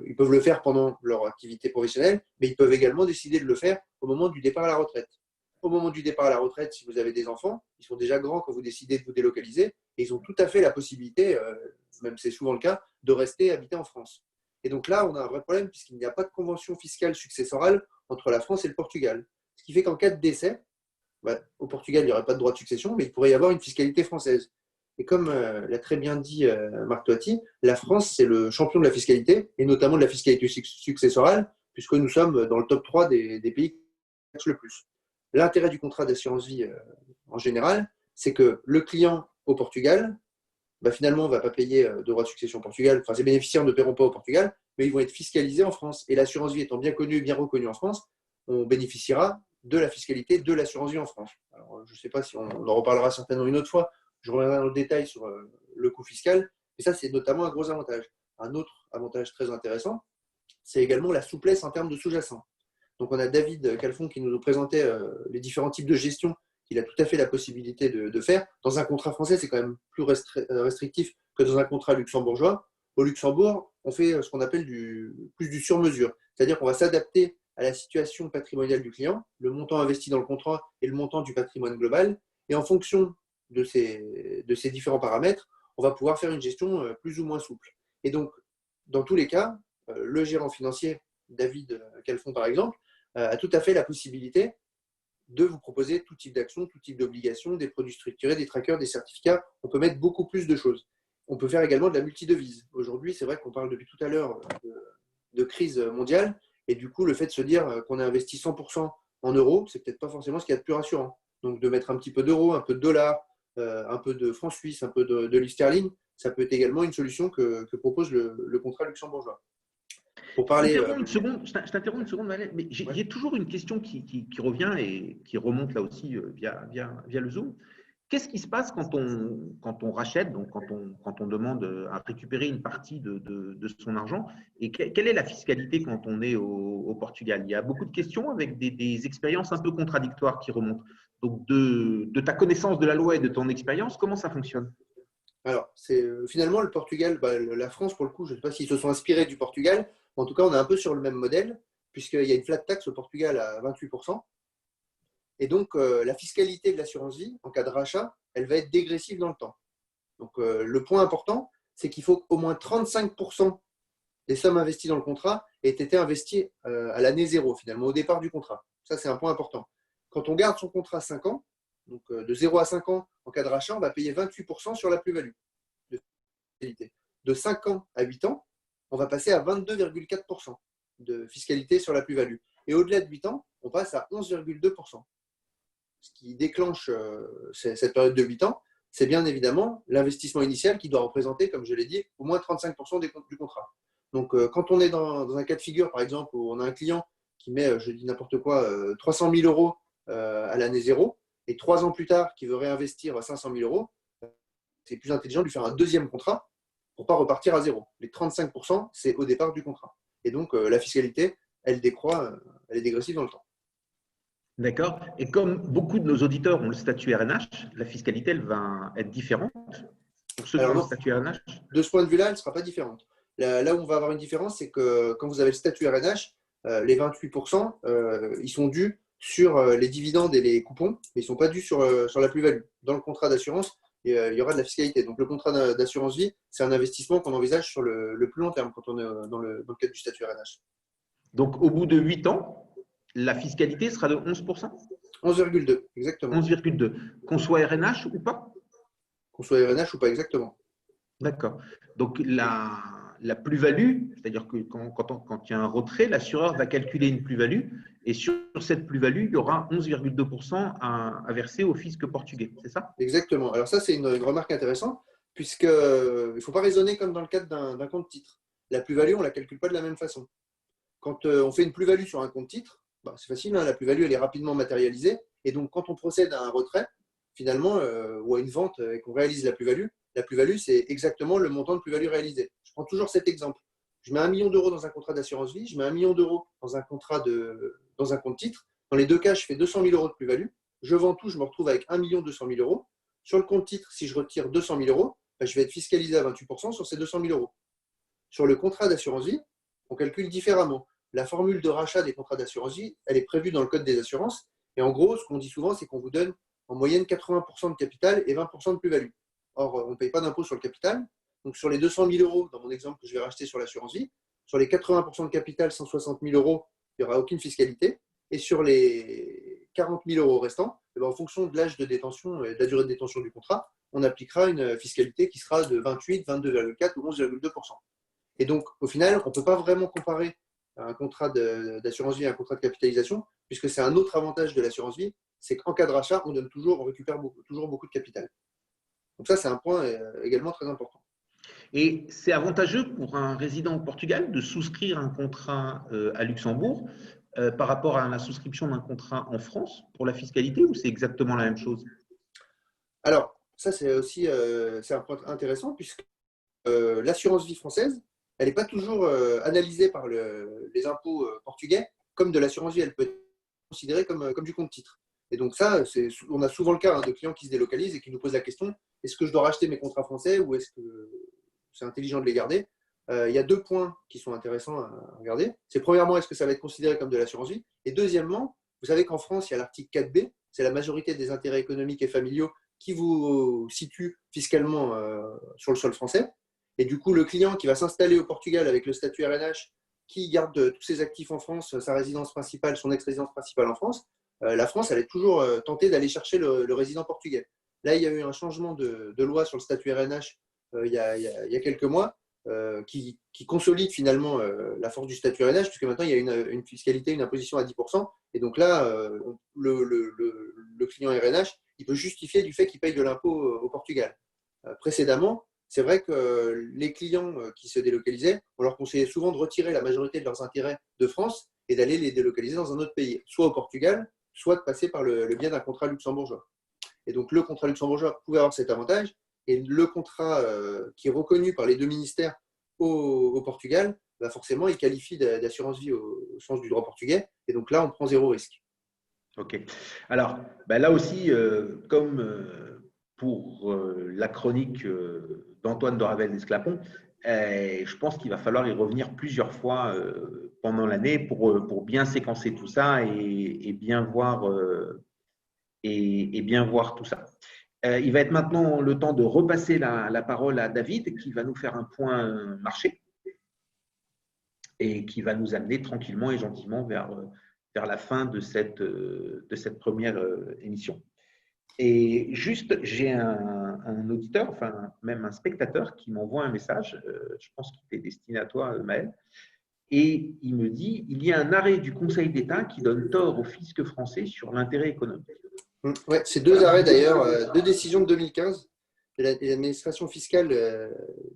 ils peuvent le faire pendant leur activité professionnelle, mais ils peuvent également décider de le faire au moment du départ à la retraite. Au moment du départ à la retraite, si vous avez des enfants, ils sont déjà grands quand vous décidez de vous délocaliser et ils ont tout à fait la possibilité, même c'est souvent le cas, de rester habiter en France. Et donc là, on a un vrai problème puisqu'il n'y a pas de convention fiscale successorale entre la France et le Portugal. Ce qui fait qu'en cas de décès, au Portugal, il n'y aurait pas de droit de succession, mais il pourrait y avoir une fiscalité française. Et comme l'a très bien dit Marc Toiti, la France, c'est le champion de la fiscalité, et notamment de la fiscalité successorale, puisque nous sommes dans le top 3 des pays qui taxent le plus. L'intérêt du contrat d'assurance vie en général, c'est que le client au Portugal, finalement, ne va pas payer de droit de succession au Portugal. Enfin, ses bénéficiaires ne paieront pas au Portugal, mais ils vont être fiscalisés en France. Et l'assurance vie étant bien connue et bien reconnue en France, on bénéficiera de la fiscalité de l'assurance vie en France. Alors, je ne sais pas si on en reparlera certainement une autre fois. Je reviendrai dans le détail sur le coût fiscal. Et ça, c'est notamment un gros avantage. Un autre avantage très intéressant, c'est également la souplesse en termes de sous-jacent. Donc, on a David Calfon qui nous présentait les différents types de gestion qu'il a tout à fait la possibilité de faire. Dans un contrat français, c'est quand même plus restrictif que dans un contrat luxembourgeois. Au Luxembourg, on fait ce qu'on appelle plus du sur-mesure. C'est-à-dire qu'on va s'adapter à la situation patrimoniale du client, le montant investi dans le contrat et le montant du patrimoine global. Et en fonction de ces différents paramètres, on va pouvoir faire une gestion plus ou moins souple. Et donc, dans tous les cas, le gérant financier, David Calfon par exemple, a tout à fait la possibilité de vous proposer tout type d'actions, tout type d'obligations, des produits structurés, des trackers, des certificats. On peut mettre beaucoup plus de choses. On peut faire également de la multidevise. Aujourd'hui, c'est vrai qu'on parle depuis tout à l'heure de crise mondiale. Et du coup, le fait de se dire qu'on a investi 100% en euros, c'est peut-être pas forcément ce qu'il y a de plus rassurant. Donc, de mettre un petit peu d'euros, un peu de dollars, un peu de francs suisses, un peu de livres sterling, ça peut être également une solution que propose le contrat luxembourgeois. Pour parler, je t'interromps une seconde, Valet, mais j'ai toujours une question qui revient et qui remonte là aussi via le Zoom. Qu'est-ce qui se passe quand on rachète, donc quand on demande à récupérer une partie de son argent, et quelle est la fiscalité quand on est au Portugal? Il y a beaucoup de questions avec des expériences un peu contradictoires qui remontent. Donc, de ta connaissance de la loi et de ton expérience, comment ça fonctionne? Alors, c'est finalement le Portugal, la France pour le coup, je ne sais pas s'ils se sont inspirés du Portugal, mais en tout cas, on est un peu sur le même modèle, puisqu'il y a une flat tax au Portugal à 28%. Et donc, la fiscalité de l'assurance vie, en cas de rachat, elle va être dégressive dans le temps. Donc, le point important, c'est qu'il faut qu'au moins 35% des sommes investies dans le contrat aient été investies à l'année zéro, finalement, au départ du contrat. Ça, c'est un point important. Quand on garde son contrat 5 ans, donc de 0 à 5 ans, en cas de rachat, on va payer 28% sur la plus-value de fiscalité. De 5 ans à 8 ans, on va passer à 22,4% de fiscalité sur la plus-value. Et au-delà de 8 ans, on passe à 11,2%. Ce qui déclenche cette période de 8 ans, c'est bien évidemment l'investissement initial qui doit représenter, comme je l'ai dit, au moins 35% du contrat. Donc, quand on est dans un cas de figure, par exemple, où on a un client qui met, je dis n'importe quoi, 300 000 euros à l'année zéro, et 3 ans plus tard, qui veut réinvestir 500 000 euros, c'est plus intelligent de lui faire un deuxième contrat pour ne pas repartir à zéro. Les 35%, c'est au départ du contrat. Et donc, la fiscalité, elle décroît, elle est dégressive dans le temps. D'accord. Et comme beaucoup de nos auditeurs ont le statut RNH, la fiscalité, elle va être différente pour ceux qui ont le statut RNH? De ce point de vue-là, elle ne sera pas différente. Là où on va avoir une différence, c'est que quand vous avez le statut RNH, les 28%, ils sont dus sur les dividendes et les coupons, mais ils ne sont pas dus sur la plus-value. Dans le contrat d'assurance, il y aura de la fiscalité. Donc le contrat d'assurance vie, c'est un investissement qu'on envisage sur le plus long terme quand on est dans le cadre du statut RNH. Donc, au bout de 8 ans, la fiscalité sera de 11%? 11,2, exactement. 11,2. Qu'on soit RNH ou pas? Qu'on soit RNH ou pas, exactement. D'accord. Donc, la plus-value, c'est-à-dire que quand il y a un retrait, l'assureur va calculer une plus-value et sur cette plus-value, il y aura 11,2% à verser au fisc portugais, c'est ça? Exactement. Alors ça, c'est une remarque intéressante puisqu'il ne faut pas raisonner comme dans le cadre d'un compte titre. La plus-value, on ne la calcule pas de la même façon. Quand on fait une plus-value sur un compte titre, c'est facile, hein, la plus-value, elle est rapidement matérialisée. Et donc, quand on procède à un retrait, finalement, ou à une vente et qu'on réalise la plus-value, c'est exactement le montant de plus-value réalisé. Je prends toujours cet exemple. Je mets 1 million d'euros dans un contrat d'assurance vie, je mets 1 million d'euros dans un compte titre. Dans les deux cas, je fais 200 000 euros de plus-value. Je vends tout, je me retrouve avec 1 200 000 euros. Sur le compte titre, si je retire 200 000 euros, je vais être fiscalisé à 28% sur ces 200 000 euros. Sur le contrat d'assurance vie, on calcule différemment. La formule de rachat des contrats d'assurance vie, elle est prévue dans le code des assurances. Et en gros, ce qu'on dit souvent, c'est qu'on vous donne en moyenne 80% de capital et 20% de plus-value. Or, on ne paye pas d'impôt sur le capital. Donc, sur les 200 000 euros, dans mon exemple que je vais racheter sur l'assurance vie, sur les 80% de capital, 160 000 euros, il n'y aura aucune fiscalité. Et sur les 40 000 euros restants, en fonction de l'âge de détention et de la durée de détention du contrat, on appliquera une fiscalité qui sera de 28, 22,4 ou 11,2%. Et donc, au final, on ne peut pas vraiment comparer un contrat d'assurance vie et un contrat de capitalisation, puisque c'est un autre avantage de l'assurance vie, c'est qu'en cas de rachat, on récupère toujours beaucoup de capital. Donc ça, c'est un point également très important. Et c'est avantageux pour un résident au Portugal de souscrire un contrat à Luxembourg par rapport à la souscription d'un contrat en France pour la fiscalité, ou c'est exactement la même chose? Alors, ça, c'est aussi c'est un point intéressant, puisque l'assurance vie française, elle n'est pas toujours analysée par les impôts portugais comme de l'assurance vie. Elle peut être considérée comme du compte titre. Et donc ça, on a souvent le cas de clients qui se délocalisent et qui nous posent la question, est-ce que je dois racheter mes contrats français ou est-ce que c'est intelligent de les garder? Il y a 2 points qui sont intéressants à regarder. C'est premièrement, est-ce que ça va être considéré comme de l'assurance vie? Et deuxièmement, vous savez qu'en France, il y a l'article 4B, c'est la majorité des intérêts économiques et familiaux qui vous situe fiscalement sur le sol français. Et du coup, le client qui va s'installer au Portugal avec le statut RNH, qui garde tous ses actifs en France, sa résidence principale, son ex-résidence principale en France, la France, elle est toujours tentée d'aller chercher le résident portugais. Là, il y a eu un changement de loi sur le statut RNH il y a quelques mois qui consolide finalement la force du statut RNH, puisque maintenant, il y a une fiscalité, une imposition à 10%. Et donc là, le client RNH, il peut justifier du fait qu'il paye de l'impôt au Portugal. Précédemment, c'est vrai que les clients qui se délocalisaient, on leur conseillait souvent de retirer la majorité de leurs intérêts de France et d'aller les délocaliser dans un autre pays, soit au Portugal, soit de passer par le biais d'un contrat luxembourgeois. Et donc, le contrat luxembourgeois pouvait avoir cet avantage. Et le contrat qui est reconnu par les 2 ministères au Portugal, forcément, il qualifie d'assurance vie au sens du droit portugais. Et donc là, on prend 0 risque. Ok. Alors, là aussi, comme pour la chronique d'Antoine de Ravel-Desclapon, je pense qu'il va falloir y revenir plusieurs fois pendant l'année pour bien séquencer tout ça et bien voir tout ça. Il va être maintenant le temps de repasser la parole à David qui va nous faire un point marché et qui va nous amener tranquillement et gentiment vers la fin de cette première émission. Et juste, j'ai un auditeur, enfin même un spectateur qui m'envoie un message, je pense qu'il est destiné à toi, Maël, et il me dit, il y a un arrêt du Conseil d'État qui donne tort au fisc français sur l'intérêt économique. Ouais, c'est 2 arrêts d'ailleurs, 2 décisions de 2015. L'administration fiscale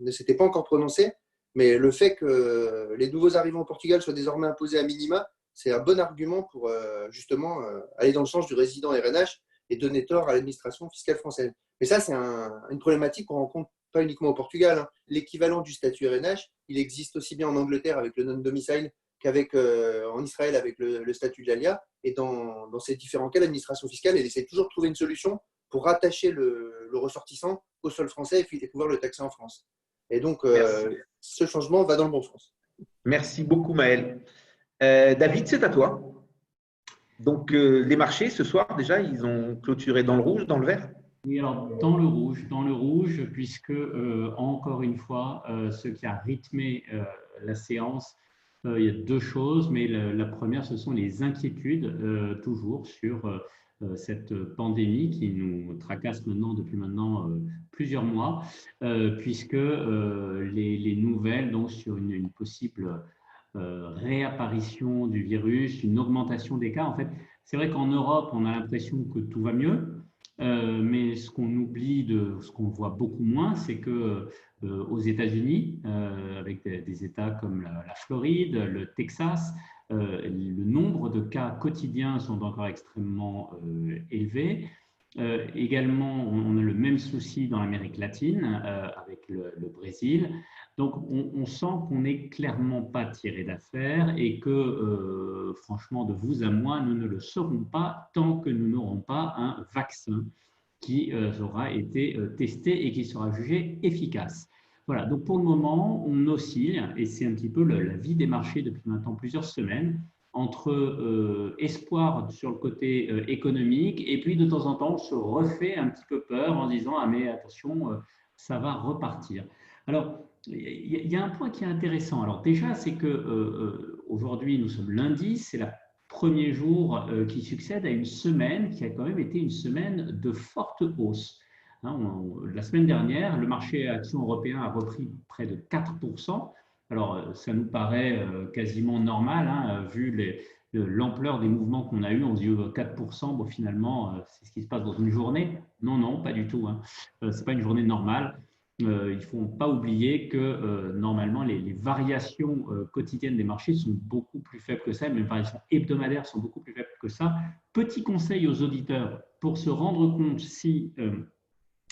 ne s'était pas encore prononcée, mais le fait que les nouveaux arrivants au Portugal soient désormais imposés à minima, c'est un bon argument pour justement aller dans le sens du résident RNH et donner tort à l'administration fiscale française. Mais ça, c'est une problématique qu'on rencontre pas uniquement au Portugal. Hein. L'équivalent du statut RNH, il existe aussi bien en Angleterre avec le non-domicile qu'avec en Israël avec le statut de l'ALIA. Et dans ces différents cas, l'administration fiscale, elle essaie toujours de trouver une solution pour rattacher le ressortissant au sol français et puis pouvoir le taxer en France. Et donc, ce changement va dans le bon sens. Merci beaucoup, Maël. David, c'est à toi. Donc, les marchés, ce soir, déjà, ils ont clôturé dans le rouge, dans le vert? Oui, alors dans le rouge, puisque encore une fois, ce qui a rythmé la séance, il y a deux choses, mais la première, ce sont les inquiétudes toujours sur cette pandémie qui nous tracasse depuis maintenant plusieurs mois, puisque les nouvelles donc sur une possible réapparition du virus, une augmentation des cas. En fait, c'est vrai qu'en Europe, on a l'impression que tout va mieux, mais ce qu'on oublie, ce qu'on voit beaucoup moins, c'est que aux États-Unis, avec des États comme la Floride, le Texas, le nombre de cas quotidiens sont encore extrêmement élevés. Également, on a le même souci dans l'Amérique latine avec le Brésil. Donc, on sent qu'on n'est clairement pas tiré d'affaire et que, franchement, de vous à moi, nous ne le saurons pas tant que nous n'aurons pas un vaccin qui aura été testé et qui sera jugé efficace. Voilà, donc pour le moment, on oscille, et c'est un petit peu la vie des marchés depuis maintenant plusieurs semaines, entre espoir sur le côté économique, et puis de temps en temps, on se refait un petit peu peur en disant « Ah mais attention, ça va repartir ». Alors, il y a un point qui est intéressant. Alors déjà, c'est que aujourd'hui, nous sommes lundi, c'est le premier jour qui succède à une semaine qui a quand même été une semaine de forte hausse. Hein, la semaine dernière, le marché action européen a repris près de 4%. Alors, ça nous paraît quasiment normal, hein, vu l'ampleur des mouvements qu'on a eus. On se dit 4%, bon, finalement, c'est ce qui se passe dans une journée. Non, non, pas du tout. Hein. Ce n'est pas une journée normale. Il ne faut pas oublier que normalement, les variations quotidiennes des marchés sont beaucoup plus faibles que ça, mais les variations hebdomadaires sont beaucoup plus faibles que ça. Petit conseil aux auditeurs, pour se rendre compte si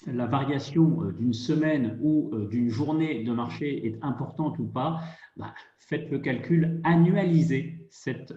la variation d'une semaine ou d'une journée de marché est importante ou pas, faites le calcul, annualisez cette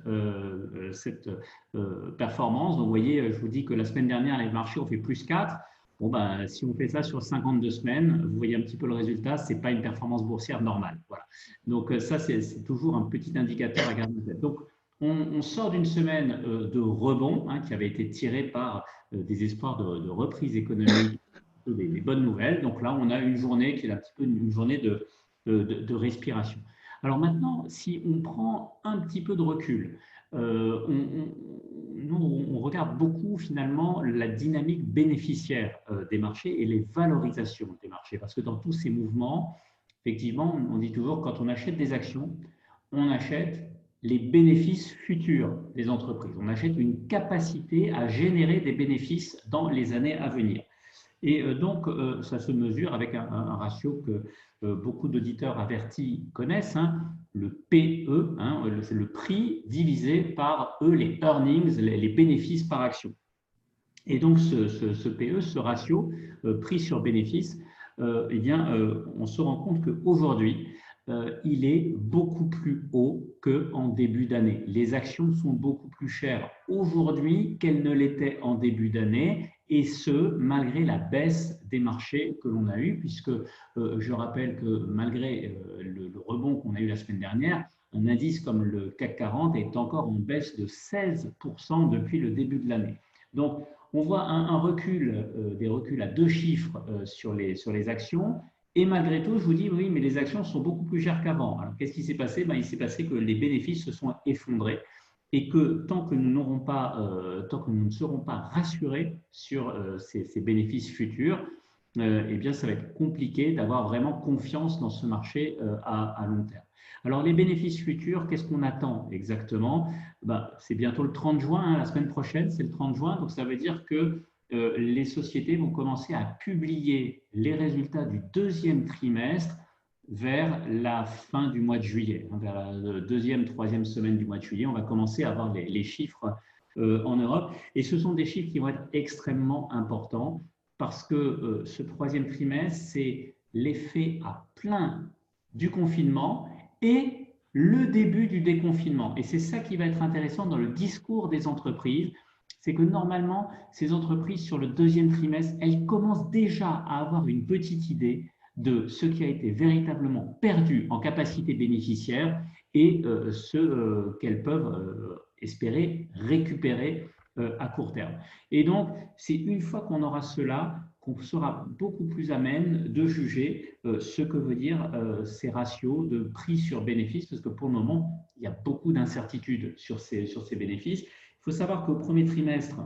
performance. Donc, vous voyez, je vous dis que la semaine dernière, les marchés ont fait plus 4. Bon, si on fait ça sur 52 semaines, vous voyez un petit peu le résultat, ce n'est pas une performance boursière normale. Voilà. Donc, ça, c'est toujours un petit indicateur à garder en tête. Donc, on sort d'une semaine de rebond qui avait été tiré par des espoirs de reprise économique, des bonnes nouvelles. Donc là, on a une journée qui est un petit peu une journée de respiration. Alors maintenant, si on prend un petit peu de recul, nous, on regarde beaucoup finalement la dynamique bénéficiaire des marchés et les valorisations des marchés. Parce que dans tous ces mouvements, effectivement, on dit toujours quand on achète des actions, on achète les bénéfices futurs des entreprises. On achète une capacité à générer des bénéfices dans les années à venir. Et donc, ça se mesure avec un ratio que beaucoup d'auditeurs avertis connaissent, hein, le PE, hein, c'est le prix divisé par les earnings, les bénéfices par action. Et donc, ce PE, ce ratio, prix sur bénéfice, eh bien, on se rend compte qu'aujourd'hui, il est beaucoup plus haut qu'en début d'année. Les actions sont beaucoup plus chères aujourd'hui qu'elles ne l'étaient en début d'année, et ce, malgré la baisse des marchés que l'on a eu, puisque je rappelle que malgré le rebond qu'on a eu la semaine dernière, un indice comme le CAC 40 est encore en baisse de 16% depuis le début de l'année. Donc, on voit un recul, des reculs à deux chiffres sur les actions. Et malgré tout, je vous dis, oui, mais les actions sont beaucoup plus chères qu'avant. Alors, qu'est-ce qui s'est passé? Il s'est passé que les bénéfices se sont effondrés et que tant que nous ne serons pas rassurés sur ces bénéfices futurs, eh bien, ça va être compliqué d'avoir vraiment confiance dans ce marché à long terme. Alors, les bénéfices futurs, qu'est-ce qu'on attend exactement? C'est bientôt le 30 juin, hein, la semaine prochaine, c'est le 30 juin, donc ça veut dire que les sociétés vont commencer à publier les résultats du deuxième trimestre vers la fin du mois de juillet. Vers la deuxième, troisième semaine du mois de juillet, on va commencer à avoir les chiffres en Europe. Et ce sont des chiffres qui vont être extrêmement importants parce que ce troisième trimestre, c'est l'effet à plein du confinement et le début du déconfinement. Et c'est ça qui va être intéressant dans le discours des entreprises. C'est que normalement, ces entreprises, sur le deuxième trimestre, elles commencent déjà à avoir une petite idée de ce qui a été véritablement perdu en capacité bénéficiaire et ce qu'elles peuvent espérer récupérer à court terme. Et donc, c'est une fois qu'on aura cela qu'on sera beaucoup plus amène de juger ce que veut dire ces ratios de prix sur bénéfice, parce que pour le moment, il y a beaucoup d'incertitudes sur ces bénéfices. Il faut savoir qu'au premier trimestre,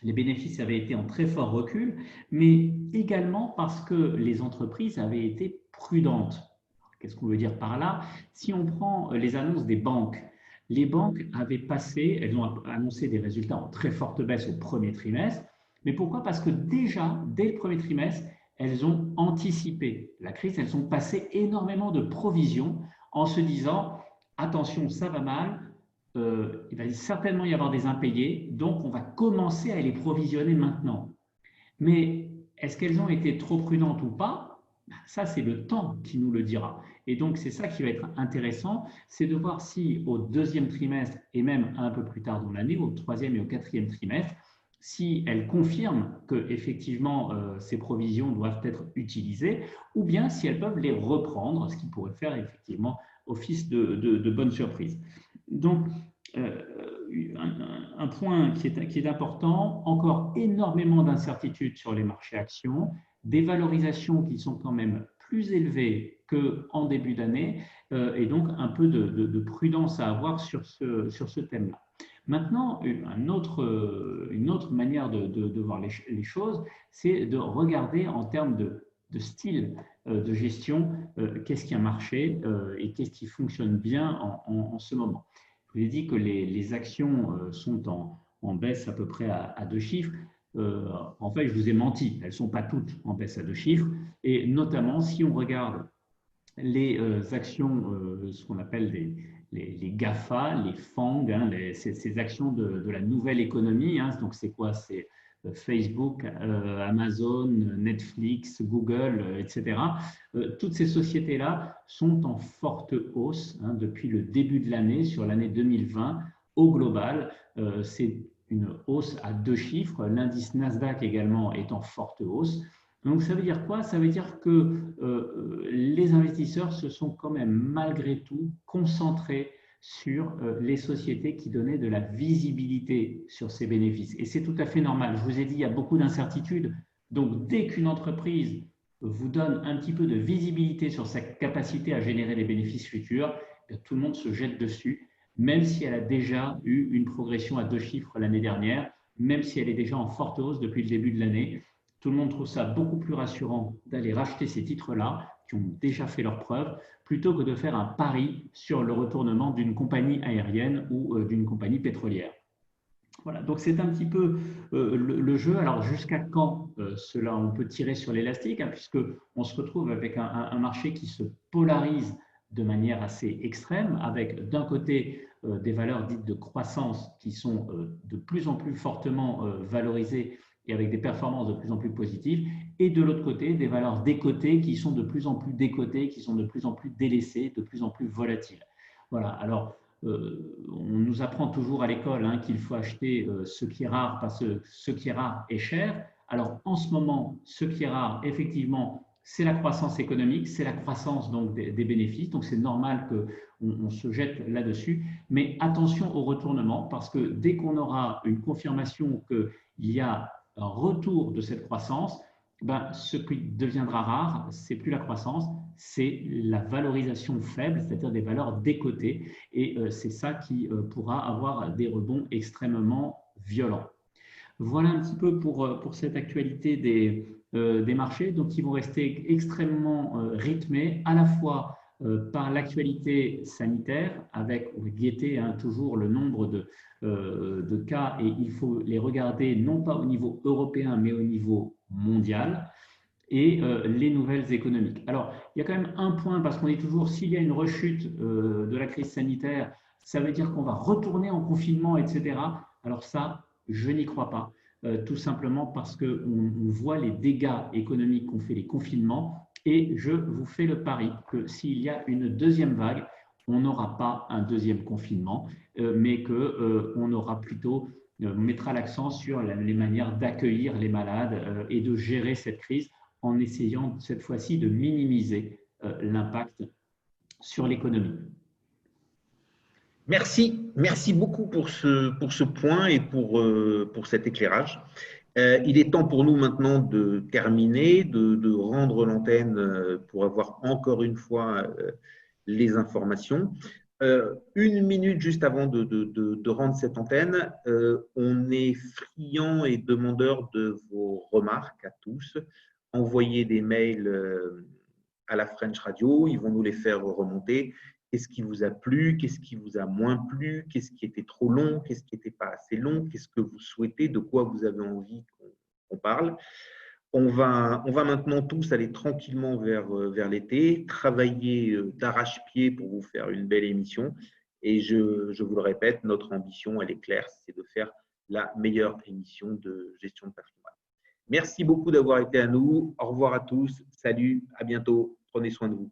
les bénéfices avaient été en très fort recul, mais également parce que les entreprises avaient été prudentes. Qu'est-ce qu'on veut dire par là? Si on prend les annonces des banques, les banques avaient passé, elles ont annoncé des résultats en très forte baisse au premier trimestre. Mais pourquoi? Parce que déjà, dès le premier trimestre, elles ont anticipé la crise, elles ont passé énormément de provisions en se disant « attention, ça va mal, il va certainement y avoir des impayés, donc on va commencer à les provisionner maintenant ». Mais est-ce qu'elles ont été trop prudentes ou pas? Ça, c'est le temps qui nous le dira. Et donc, c'est ça qui va être intéressant, c'est de voir si au deuxième trimestre et même un peu plus tard dans l'année, au troisième et au quatrième trimestre, si elles confirment qu'effectivement ces provisions doivent être utilisées, ou bien si elles peuvent les reprendre, ce qui pourrait faire effectivement office de bonne surprise. Donc, un point qui est important, encore énormément d'incertitudes sur les marchés actions, des valorisations qui sont quand même plus élevées qu'en début d'année, et donc un peu de prudence à avoir sur ce thème-là. Maintenant, une autre manière de voir les choses, c'est de regarder en termes de style de gestion, qu'est-ce qui a marché et qu'est-ce qui fonctionne bien en ce moment. Je vous ai dit que les actions sont en baisse à peu près à 2 chiffres. En fait, je vous ai menti, elles ne sont pas toutes en baisse à 2 chiffres. Et notamment, si on regarde les actions, ce qu'on appelle les GAFA, les FANG, hein, ces actions de la nouvelle économie. Hein, donc, c'est quoi? C'est Facebook, Amazon, Netflix, Google, etc. Toutes ces sociétés-là sont en forte hausse hein, depuis le début de l'année, sur l'année 2020. Au global, c'est une hausse à 2 chiffres. L'indice Nasdaq également est en forte hausse. Donc, ça veut dire quoi? Ça veut dire que les investisseurs se sont quand même malgré tout concentrés sur les sociétés qui donnaient de la visibilité sur ces bénéfices. Et c'est tout à fait normal. Je vous ai dit, il y a beaucoup d'incertitudes. Donc, dès qu'une entreprise vous donne un petit peu de visibilité sur sa capacité à générer des bénéfices futurs, tout le monde se jette dessus, même si elle a déjà eu une progression à 2 chiffres l'année dernière, même si elle est déjà en forte hausse depuis le début de l'année. Tout le monde trouve ça beaucoup plus rassurant d'aller racheter ces titres-là, qui ont déjà fait leurs preuves, plutôt que de faire un pari sur le retournement d'une compagnie aérienne ou d'une compagnie pétrolière. Voilà, donc c'est un petit peu le jeu. Alors jusqu'à quand cela on peut tirer sur l'élastique, hein, puisqu'on se retrouve avec un marché qui se polarise de manière assez extrême, avec d'un côté des valeurs dites de croissance qui sont de plus en plus fortement valorisées et avec des performances de plus en plus positives, et de l'autre côté, des valeurs décotées qui sont de plus en plus décotées, qui sont de plus en plus délaissées, de plus en plus volatiles. Voilà, alors on nous apprend toujours à l'école hein, qu'il faut acheter ce qui est rare parce que ce qui est rare est cher. Alors en ce moment, ce qui est rare, effectivement, c'est la croissance économique, c'est la croissance donc, des bénéfices, donc c'est normal qu'on se jette là-dessus, mais attention au retournement, parce que dès qu'on aura une confirmation qu'il y a un retour de cette croissance, ben, ce qui deviendra rare, c'est plus la croissance, c'est la valorisation faible, c'est-à-dire des valeurs décotées, et c'est ça qui pourra avoir des rebonds extrêmement violents. Voilà un petit peu pour cette actualité des marchés, donc ils vont rester extrêmement rythmés, à la fois par l'actualité sanitaire, avec, on va guetter hein, toujours le nombre de cas, et il faut les regarder non pas au niveau européen, mais au niveau mondial, et les nouvelles économiques. Alors, il y a quand même un point, parce qu'on dit toujours, s'il y a une rechute de la crise sanitaire, ça veut dire qu'on va retourner en confinement, etc. Alors ça, je n'y crois pas, tout simplement parce qu'on voit les dégâts économiques qu'ont fait les confinements, et je vous fais le pari que s'il y a une deuxième vague, on n'aura pas un deuxième confinement, mais qu'on aura plutôt, on mettra l'accent sur les manières d'accueillir les malades et de gérer cette crise en essayant cette fois-ci de minimiser l'impact sur l'économie. Merci beaucoup pour ce point et pour cet éclairage. Il est temps pour nous maintenant de terminer, de rendre l'antenne pour avoir encore une fois les informations. Une minute juste avant de rendre cette antenne, on est friand et demandeur de vos remarques à tous. Envoyez des mails à la French Radio, ils vont nous les faire remonter. Qu'est-ce qui vous a plu? Qu'est-ce qui vous a moins plu? Qu'est-ce qui était trop long? Qu'est-ce qui n'était pas assez long? Qu'est-ce que vous souhaitez? De quoi vous avez envie qu'on parle? On va maintenant tous aller tranquillement vers l'été, travailler d'arrache-pied pour vous faire une belle émission. Et je vous le répète, notre ambition, elle est claire, c'est de faire la meilleure émission de gestion de patrimoine. Merci beaucoup d'avoir été à nous. Au revoir à tous. Salut, à bientôt. Prenez soin de vous.